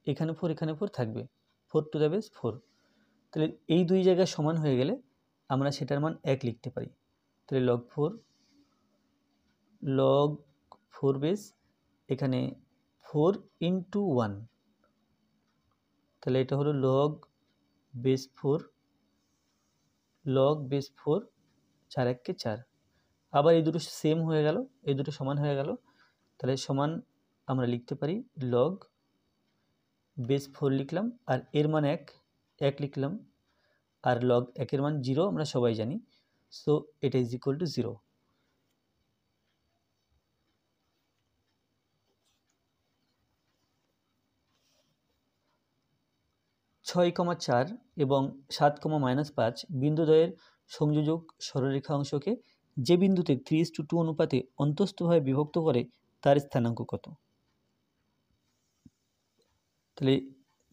এখানে 4 এখানে 4 থাকবে, 4 টু দ্য বেস 4, তাহলে এই দুই জায়গায় সমান হয়ে গেলে আমরা সেটার মান 1 লিখতে পারি। তাহলে লগ 4 বেস, এখানে 4 ইন্টু 1, তাহলে এটা হলো লগ বেস 4, লগ বেস 4, 4 1কে 4, আবার এই দুটো সেম হয়ে গেল, এই দুটো সমান হয়ে গেল, তাহলে সমান আমরা লিখতে পারি লগ বেস 4 লিখলাম, আর এর মান 1 লিখলাম, আর লগ 1 এর মান 0 আমরা সবাই জানি, সো এটা ইজ ইকুয়াল টু 0। ছয় 4 এবং 7, -5 বিন্দুদ্বয়ের সংযোজক সরলরেখা অংশকে যে বিন্দুতে 3:2 অনুপাতে অন্তস্থভাবে বিভক্ত করে তার স্থানাঙ্ক কত? তাহলে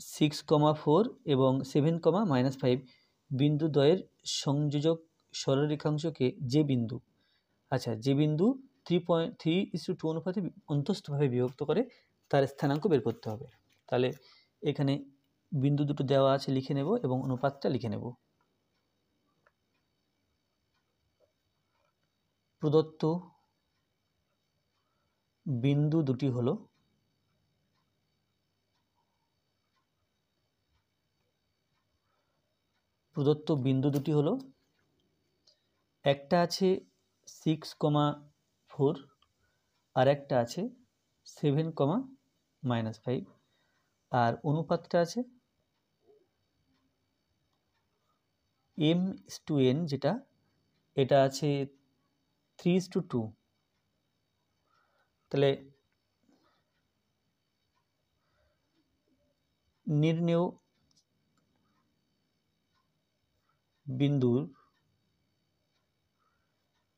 6, 4 এবং 7, -5 বিন্দুদ্বয়ের সংযোজক সরলরেখাংশকে যে বিন্দু, আচ্ছা যে বিন্দু 3:2 অনুপাতে অন্তস্থভাবে বিভক্ত করে তার স্থানাঙ্ক বের করতে হবে। তাহলে এখানে বিন্দু দুটো দেওয়া আছে, লিখে নেব এবং অনুপাতটা লিখে নেব। প্রদত্ত বিন্দু দুটি হলো একটা আছে 6, 4 আর একটা আছে 7, -5, আর অনুপাতটা আছে m:n, যেটা এটা আছে 3:2। তাহলে নির্ণেয় বিন্দুর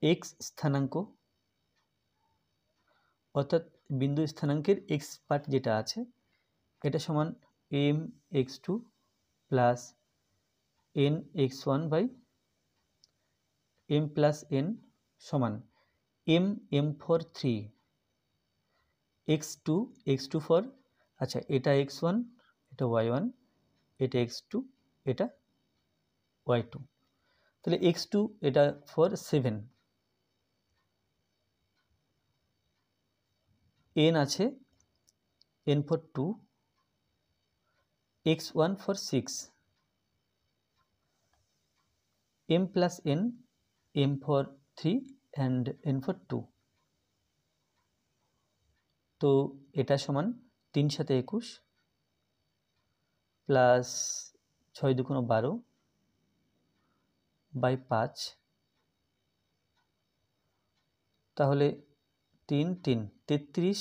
x স্থানাঙ্ক, অর্থাৎ বিন্দু স্থানাঙ্কের x পার্ট যেটা আছে, এটা সমান mx2 plus nx1 by m plus n সমান m ফর 3, x2 ফর, আচ্ছা এটা x1, এটা y1, এটা x2, এটা y2, তাহলে x2 এটা ফর 7, n আছে n for 2, x1 for 6, m plus n, m for 3 and n for 2, তো এটা সমান 3 7 21 প্লাস 6 2 12 বাই 5, তাহলে 3 3 33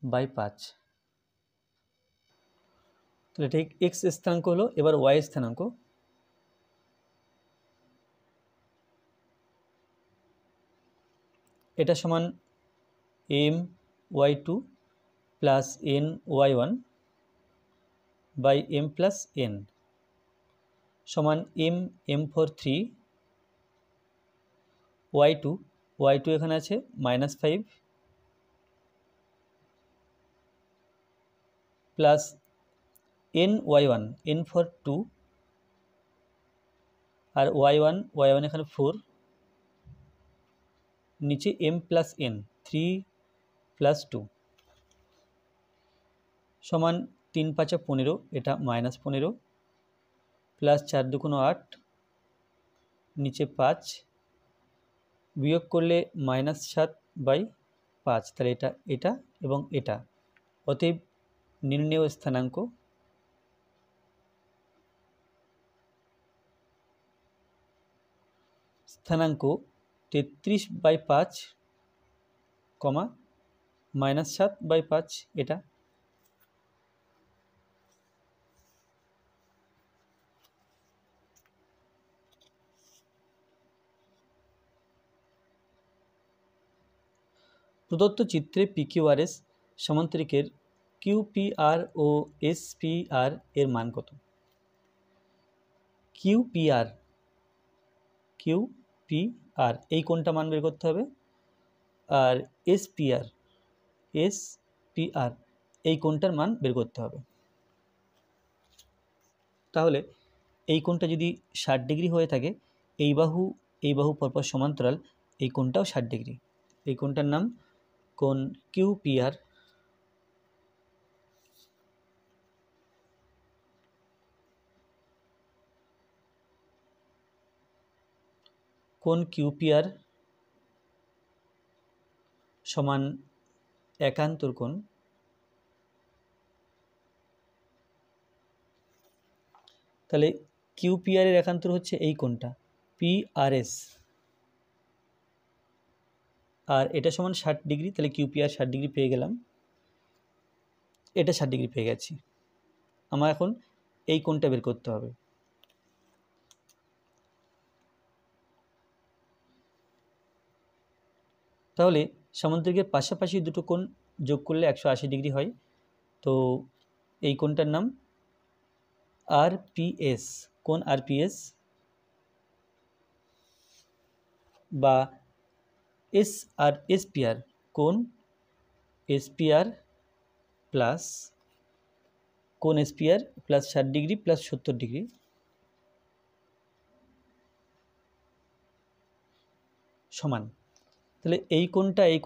বাই 5। তাহলে ঠিক এক্স স্থানাঙ্ক হলো। এবার ওয়াই স্থানাঙ্ক, এটা সমান M Y two plus N Y one by M plus N সমান এম ফর 3 ওয়াই টু এখানে আছে -5 plus N Y one N for 2 আর ওয়াই ওয়ান এখানে 4, নিচে এম প্লাস এন 3 প্লাস 2 সমান 3 5 15, এটা -15 প্লাস 4 2 8, নিচে 5, বিয়োগ করলে -7/5, তাহলে এটা এবং এটা। অতএব নির্ণেয় স্থানাঙ্ক স্থানাঙ্ক 33/5, -7/5 এটা। প্রদত্ত চিত্রে পিকিউআরএস সমান্তরিকের কিউপিআর ও এসপিআর এর মান কত? কিউপিআর এই কোণটা মান বের করতে হবে, আর এসপিআর এই কোণটার মান বের করতে হবে। তাহলে এই কোণটা যদি 60 ডিগ্রি হয়ে থাকে, এই বাহু পরপর সমান্তরাল, এই কোণটাও 60 ডিগ্রি। এই কোণটার নাম কোণ কিউপিআর। কোণ কিউপিআর সমান একান্তর কোণ, তাহলে কিউপিআর এর একান্তর হচ্ছে এই কোণটা পিআরএস, আর এটা সমান 60 ডিগ্রি। তাহলে কিউপিআর 60 ডিগ্রি পেয়ে গেলাম, এটা 60 ডিগ্রি পেয়ে গেছি। আমার এখন এই কোণটা বের করতে হবে। তাহলে সমান্তরিকের পাশাপাশি দুটো কোণ যোগ করলে 180 ডিগ্রি হয়। তো এই কোণটার নাম আরপিএস, কোণ আরপিএস, বা এসপিআর, কোণ SPR plus 60 degree plus 70 degree সমান। তাহলে এই কোণটা আর এই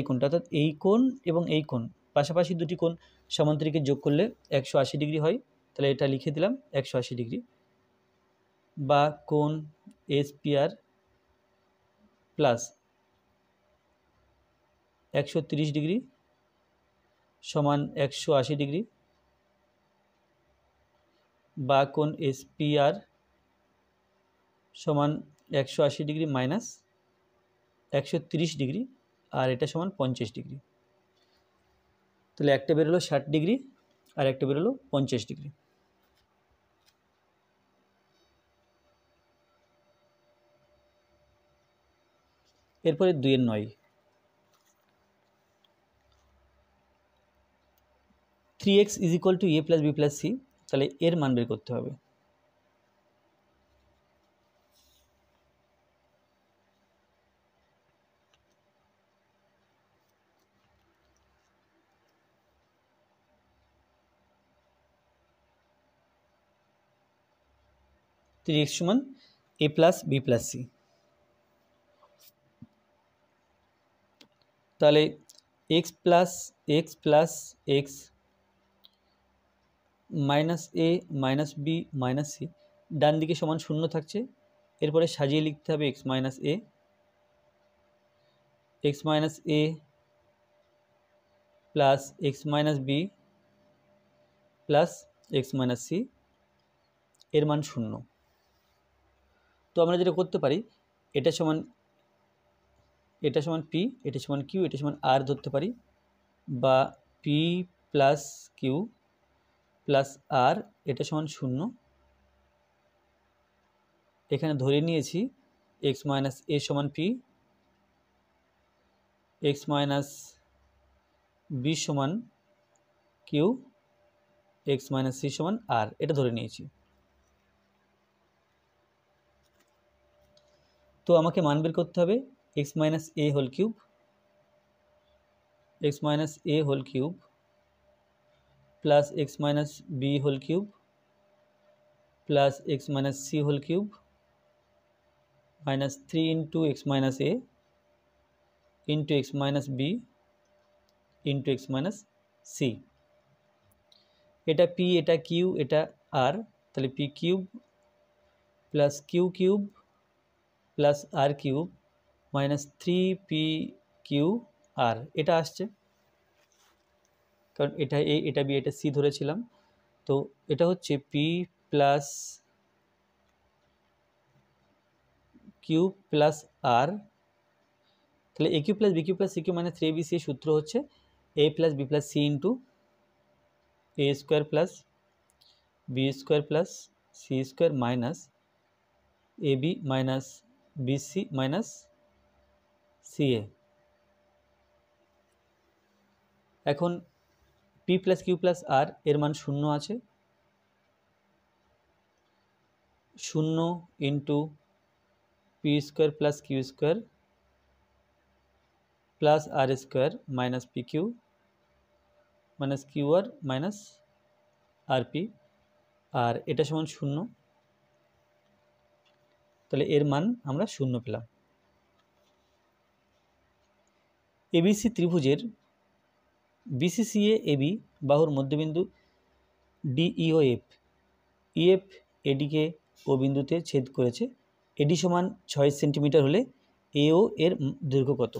কোণটা, অর্থাৎ এই কোণ এবং এই কোণ, পাশাপাশি দুটি কোণ সমান্তরিকে যোগ করলে 180 ডিগ্রি হয়। তাহলে এটা লিখে দিলাম 180 ডিগ্রি, বা কোণ এসপিআর প্লাস 130 ডিগ্রি সমান 180 ডিগ্রি, বা কোণ এসপিআর সমান 180 ডিগ্রি মাইনাস 130 ডিগ্রি, আর এটা সমান 50 ডিগ্রি। তাহলে একটা বেরোলো 60 ডিগ্রি আর একটা বেরোলো 50 ডিগ্রি। এরপরে 2-9, 3x = a + b + c, তাহলে এর মান বের করতে হবে। x সমান a + b + c, তাহলে x plus x minus a minus b minus c, ডান দিকে সমান 0 থাকছে। এরপরে সাজিয়ে লিখতে হবে x minus a plus x minus B plus x minus C, এর মান 0। তো আমরা যেটা করতে পারি, এটা সমান পি, এটা সমান কিউ, এটা সমান আর ধরতে পারি, বা পি প্লাস কিউ প্লাস আর এটা সমান 0। এখানে ধরে নিয়েছি এক্স মাইনাস এ সমান পি, এক্স মাইনাস বি সমান কিউ, এক্স মাইনাস সি সমান আর, এটা ধরে নিয়েছি। তো আমাকে মান বের করতে হবে x minus A whole cube, x minus A whole cube plus x minus B whole cube plus x minus C whole cube minus 3 into x minus A into x minus B into x minus C. এটা পি, এটা কিউ, এটা আর, তাহলে P cube plus Q cube plus R cube minus 3 P Q R, এটা আসছে কারণ এটা এ, এটা বি, এটা সি ধরেছিলাম। তো এটা হচ্ছে P plus Q plus R, তাহলে A cube plus B cube plus C cube minus 3abc এর সূত্র হচ্ছে A plus B plus C into A square plus B square plus C square minus A B minus B C minus C A. এখন P plus Q plus R এর মান 0 আছে, 0 into P square plus Q square plus R square minus P Q minus Q R minus আর পি, আর এটা সমান 0। তাহলে এর মান আমরা 0 পেলাম। এবিসি ত্রিভুজের বিসিসিএ এবি বাহুর মধ্যবিন্দু ডিইও এফ, ইএফ এডিকে ও বিন্দুতে ছেদ করেছে, এডি সমান 6 সেন্টিমিটার হলে এও এর দৈর্ঘ্য কত?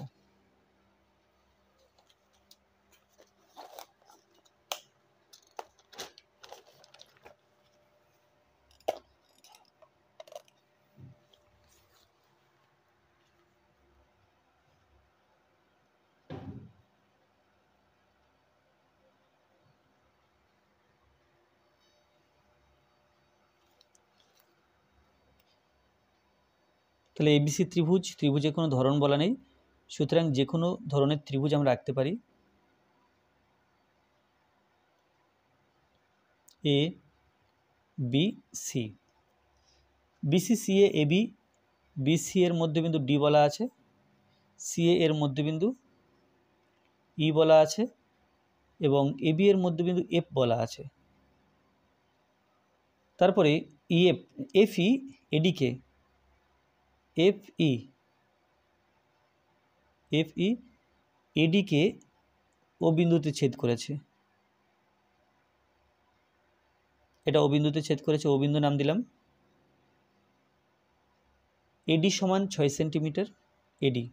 তাহলে এবিসি ত্রিভুজের কোনো ধরন বলা নেই, সুতরাং যে কোনো ধরনের ত্রিভুজ আমরা রাখতে পারি। A B C, বিসিসিএ AB, BC এর মধ্যবিন্দু ডি বলা আছে, সিএ এর মধ্যবিন্দু ই বলা আছে এবং এবি এর মধ্যবিন্দু এফ বলা আছে। তারপরে ইএফ এফই এডিকে এফই এডিকে ও বিন্দুতে ছেদ করেছে, এটা ও বিন্দুতে ছেদ করেছে, ও বিন্দু নাম দিলাম। এডি সমান 6 সেন্টিমিটার, এডি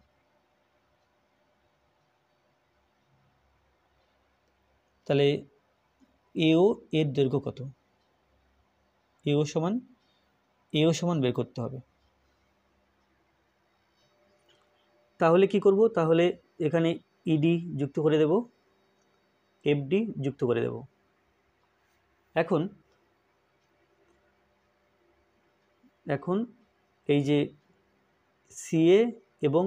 তাহলে এও এর দৈর্ঘ্য কত? এও সমান বের করতে হবে। তাহলে কি করব? তাহলে এখানে ইডি যুক্ত করে দেব, এফডি যুক্ত করে দেব। এখন এই যে সিএ এবং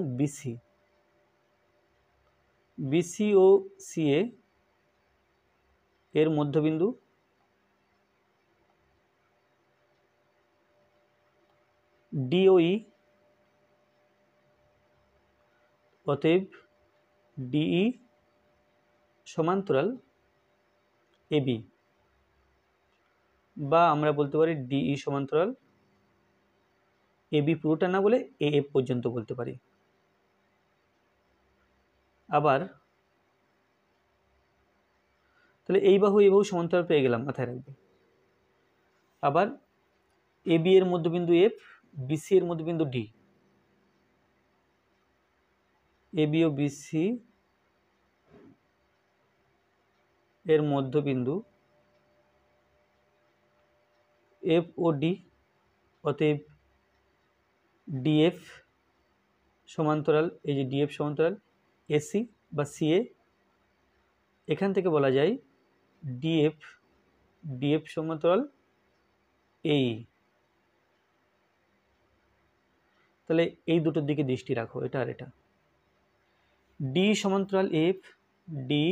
বিসি ও সিএ এর মধ্যবিন্দু ডিওই, অতএব ডিই সমান্তরাল এবি, বা আমরা বলতে পারি ডিই সমান্তরাল এবি, পুরোটা না বলে এএফ পর্যন্ত বলতে পারি। আবার তাহলে এই বাহু সমান্তরাল পেয়ে গেলাম, মাথায় রাখবে। আবার এবি এর মধ্যবিন্দু এফ, বিসি এর মধ্যবিন্দু ডি, এবি ও বিসি এর মধ্যবিন্দু এফ ও ডি, অতএব ডিএফ সমান্তরাল, এই যে ডিএফ সমান্তরাল এসি বা সিএ, এখান থেকে বলা যায় ডিএফ সমান্তরাল এই। তাহলে এই দুটোর দিকে দৃষ্টি রাখো, এটা আর এটা। ডি সমান্তরাল এফ, ডি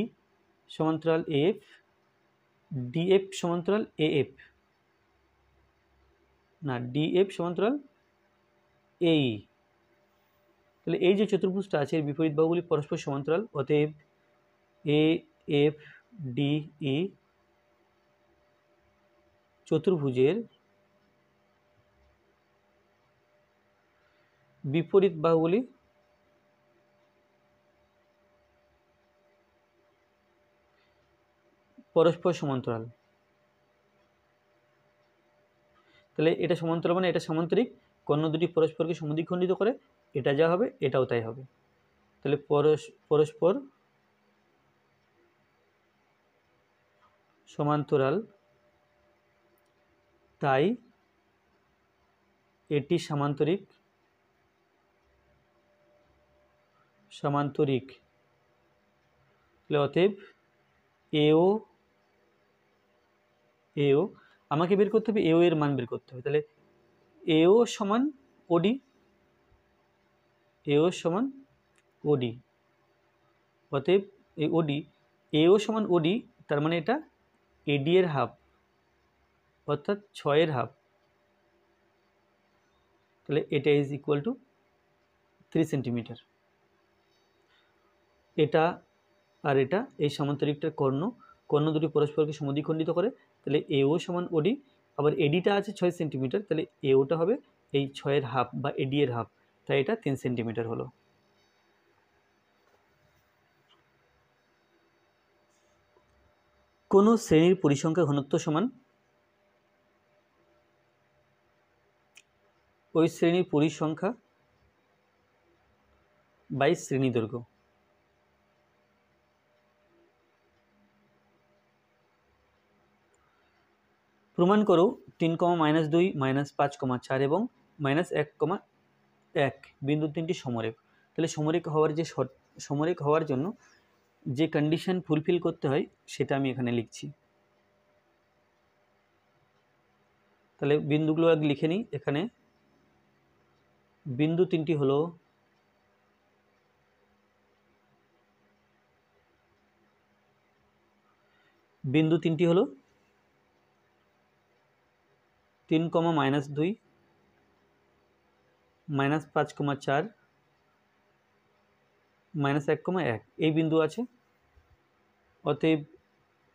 সমান্তরাল এফ, ডিএফ সমান্তরাল এএফ, না ডিএফ সমান্তরাল এই। তাহলে এই যে চতুর্ভুজটা আছে এর বিপরীত বাহুগুলি পরস্পর সমান্তরাল, অতএব এ এফ ডি ই চতুর্ভুজের বিপরীত বাহুগুলি পরস্পর সমান্তরাল। তাহলে এটা সমান্তরাল মানে এটা সামান্তরিক, কর্ণ দুটি পরস্পরকে সমদ্বিখণ্ডিত করে, এটা যা হবে এটাও তাই হবে। তাহলে পরস্পর সমান্তরাল, তাই এটি সামান্তরিক, তাহলে অতএব এও আমাকে বের করতে হবে, এও এর মান বের করতে হবে। তাহলে এও সমান ওডি, অতএব এই ওডি, এও সমান ওডি, তার মানে এটা এডি এর হাফ, অর্থাৎ 6 এর হাফ। তাহলে এটা ইজ ইকুয়াল টু 3 সেন্টিমিটার। এটা আর এটা এই সামান্তরিকটার কর্ণ দুটি পরস্পরকে সমদ্বিখণ্ডিত করে, তাহলে এও সমান ওডি, আবার এডিটা আছে 6 সেন্টিমিটার, তাহলে এওটা হবে এই 6 এর হাফ বা এডি এর হাফ, তাই এটা 3 সেন্টিমিটার হলো। কোন শ্রেণীর পরিসংখ্যা ঘনত্ব সমান ওই শ্রেণীর পরিসংখ্যা বাই শ্রেণী দৈর্ঘ্য। প্রমাণ করো 3,-2, -5,4 এবং -1,1 বিন্দু তিনটি সমরেখ। তাহলে সমরেখ হওয়ার জন্য যে কন্ডিশন ফুলফিল করতে হয় সেটা আমি এখানে লিখছি। তাহলে বিন্দুগুলো আগে লিখে নিই। এখানে বিন্দু তিনটি হলো বিন্দু তিনটি হলো 3, -2, -5,4, -1,1 এই বিন্দু আছে। অতএব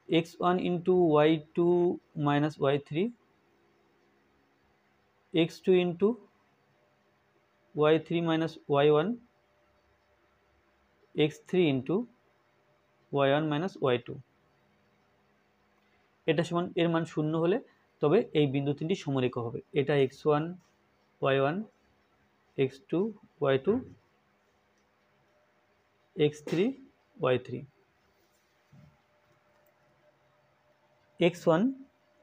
x1 into y2 minus y3, x2 into y3 minus y1, x3 into y1 minus y2, এটা সমান, এর মান 0 হলে তবে এই বিন্দু তিনটি সমরেখ হবে। এটা x1 y1, x2 y2, x3 y3। x1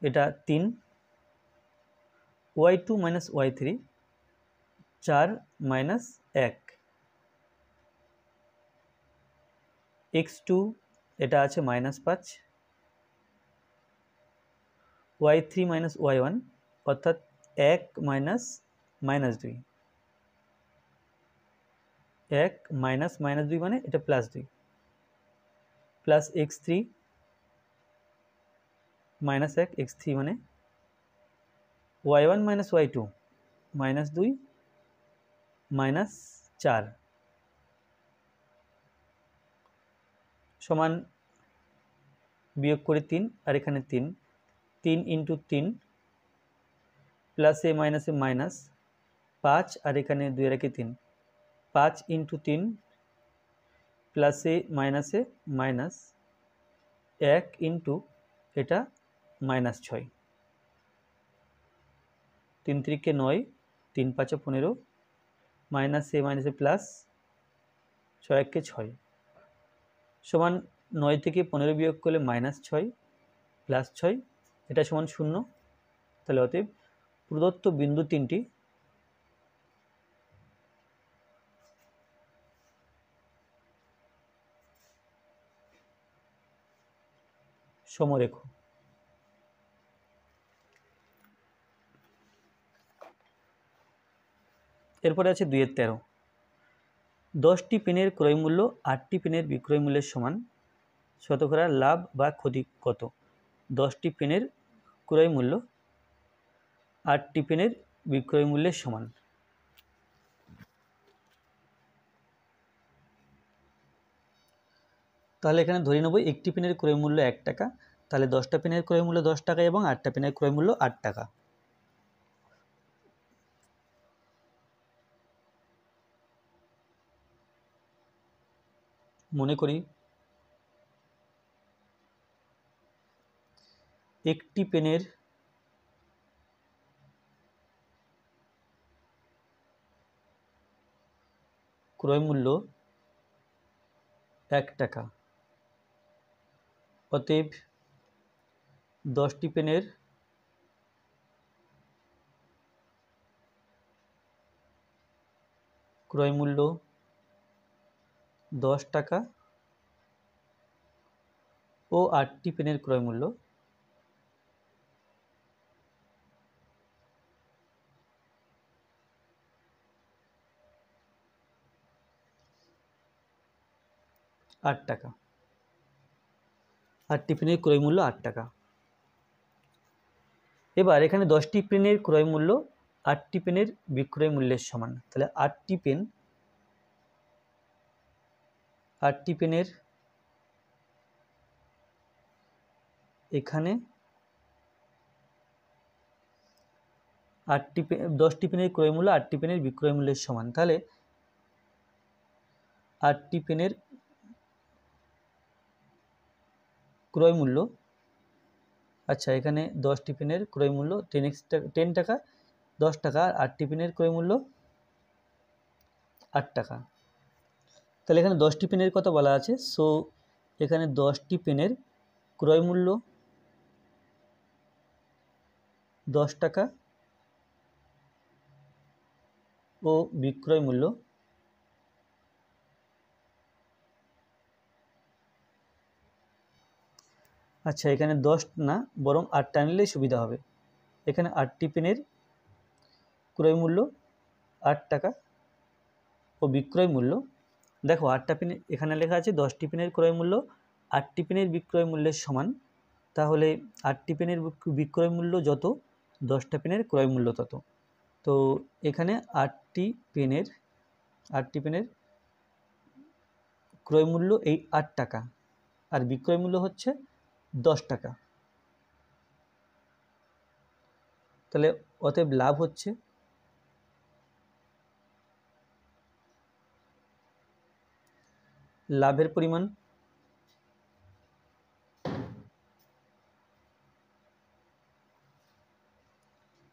এটা 3, y2 minus y3 4 minus 1, x2 এটা আছে -5, y3 মাইনাস y1 অর্থাৎ 1 মাইনাস -2, 1 মাইনাস -2 মানে এটা +2, প্লাস x3 মাইনাস 1, x3 মানে y1 মাইনাস y2 -2 মাইনাস 4 সমান বিয়োগ করে 3, আর এখানে 3 ইন্টু 3 প্লাস এ মাইনাস 5, আর এখানে 2 এর একে 3, 5 ইন্টু 3 প্লাস এ মাইনাস 1 ইন্টু এটা -6, 3 3 9, 3 5 15, মাইনাস এ প্লাস 6 1 6 সমান 9 থেকে 15 বিয়োগ করলে -6 +6 এটা সমান 0। তাহলে অতএব প্রদত্ত বিন্দু তিনটি সমরেখ। এরপরে আছে 2-13, 10টি পেনের ক্রয় মূল্য 8টি পেনের বিক্রয় মূল্যের সমান, শতকরা লাভ বা ক্ষতি কত? 10টি পেনের ক্রয় মূল্য 8টি পেনের বিক্রয় মূল্যের সমান। তাহলে এখানে ধরে নেব একটি পেনের ক্রয় মূল্য 1 টাকা, তাহলে 10টা পেনের ক্রয় মূল্য 10 টাকা এবং 8টা পেনের ক্রয় মূল্য 8 টাকা। মনে করি একটি পেনের ক্রয় মূল্য 1 টাকা, অতএব 10টি পেনের ক্রয় মূল্য 10 টাকা ও 8টি পেনের ক্রয় মূল্য 8 টাকা। 8টি পেনের ক্রয় মূল্য 8 টাকা। এবার এখানে 10টি পেনের ক্রয় মূল্য 8টি পেনের বিক্রয় মূল্যের সমান, তাহলে 8টি পেনের এখানে 10টি পেনের ক্রয় মূল্য 8টি পেনের বিক্রয় মূল্যের সমান, তাহলে 8টি পেনের ক্রয় মূল্য, আচ্ছা এখানে 10টি পেনের ক্রয় মূল্য 10 টাকা 10 টাকা, আর 8টি পেনের ক্রয় মূল্য 8 টাকা। তাহলে এখানে 10টি পেনের কথা বলা আছে, সো এখানে 10টি পেনের ক্রয় মূল্য 10 টাকা ও বিক্রয় মূল্য আচ্ছা এখানে 10 না বরং 8টা নিলেই সুবিধা হবে। এখানে 8টি পেনের ক্রয় মূল্য 8 টাকা ও বিক্রয় মূল্য, দেখো 8টা পেন এখানে লেখা আছে 10টি পেনের ক্রয় মূল্য 8টি পেনের বিক্রয় মূল্যের সমান, তাহলে 8টি পেনের বিক্রয় মূল্য যত 10টা পেনের ক্রয় মূল্য তত। তো এখানে 8টি পেনের ক্রয় মূল্য এই 8 টাকা আর বিক্রয় মূল্য হচ্ছে 10 টাকা, তাহলে অতএব লাভ হচ্ছে লাভের পরিমাণ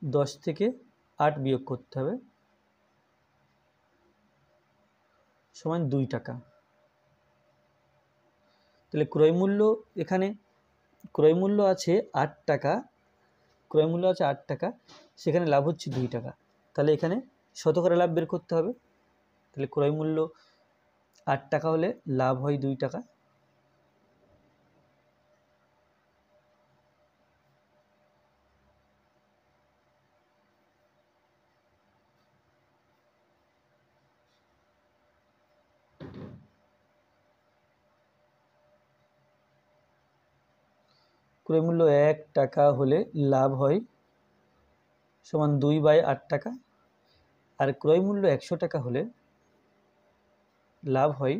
10 থেকে 8 বিয়োগ করতে হবে সমান 2 টাকা। তাহলে ক্রয় মূল্য এখানে ক্রয় মূল্য আছে 8 টাকা, সেখানে লাভ হচ্ছে 2 টাকা, তাহলে এখানে শতকরা লাভ বের করতে হবে। তাহলে ক্রয় মূল্য 8 টাকা হলে লাভ হয় 2 টাকা, ক্রয় মূল্য 1 টাকা হলে লাভ হয় সমান 2/8 টাকা, আর ক্রয় মূল্য 100 টাকা হলে লাভ হয়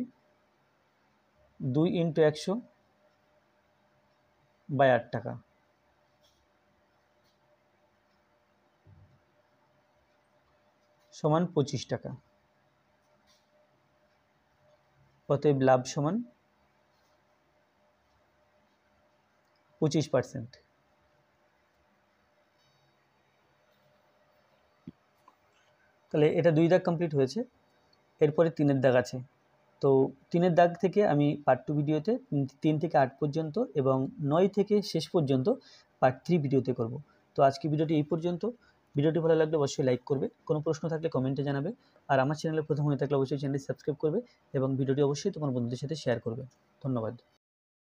2 × 100/8 টাকা সমান 25 টাকা। অতএব লাভ সমান 25%। তাহলে এটা 2 দাগ কমপ্লিট হয়েছে। এরপরে 3 দাগ আছে। তো 3-এর দাগ থেকে আমি পার্ট 2 ভিডিওতে 3 থেকে 8 পর্যন্ত এবং 9 থেকে শেষ পর্যন্ত পার্ট 3 ভিডিওতে করব। তো আজকে ভিডিওটি এই পর্যন্ত। ভিডিওটি ভালো লাগলে অবশ্যই লাইক করবে, কোনো প্রশ্ন থাকলে কমেন্টে জানাবে, আর আমার চ্যানেলে প্রথম হয়ে থাকলে অবশ্যই চ্যানেলটি সাবস্ক্রাইব করবে এবং ভিডিওটি অবশ্যই তোমার বন্ধুদের সাথে শেয়ার করবে। ধন্যবাদ।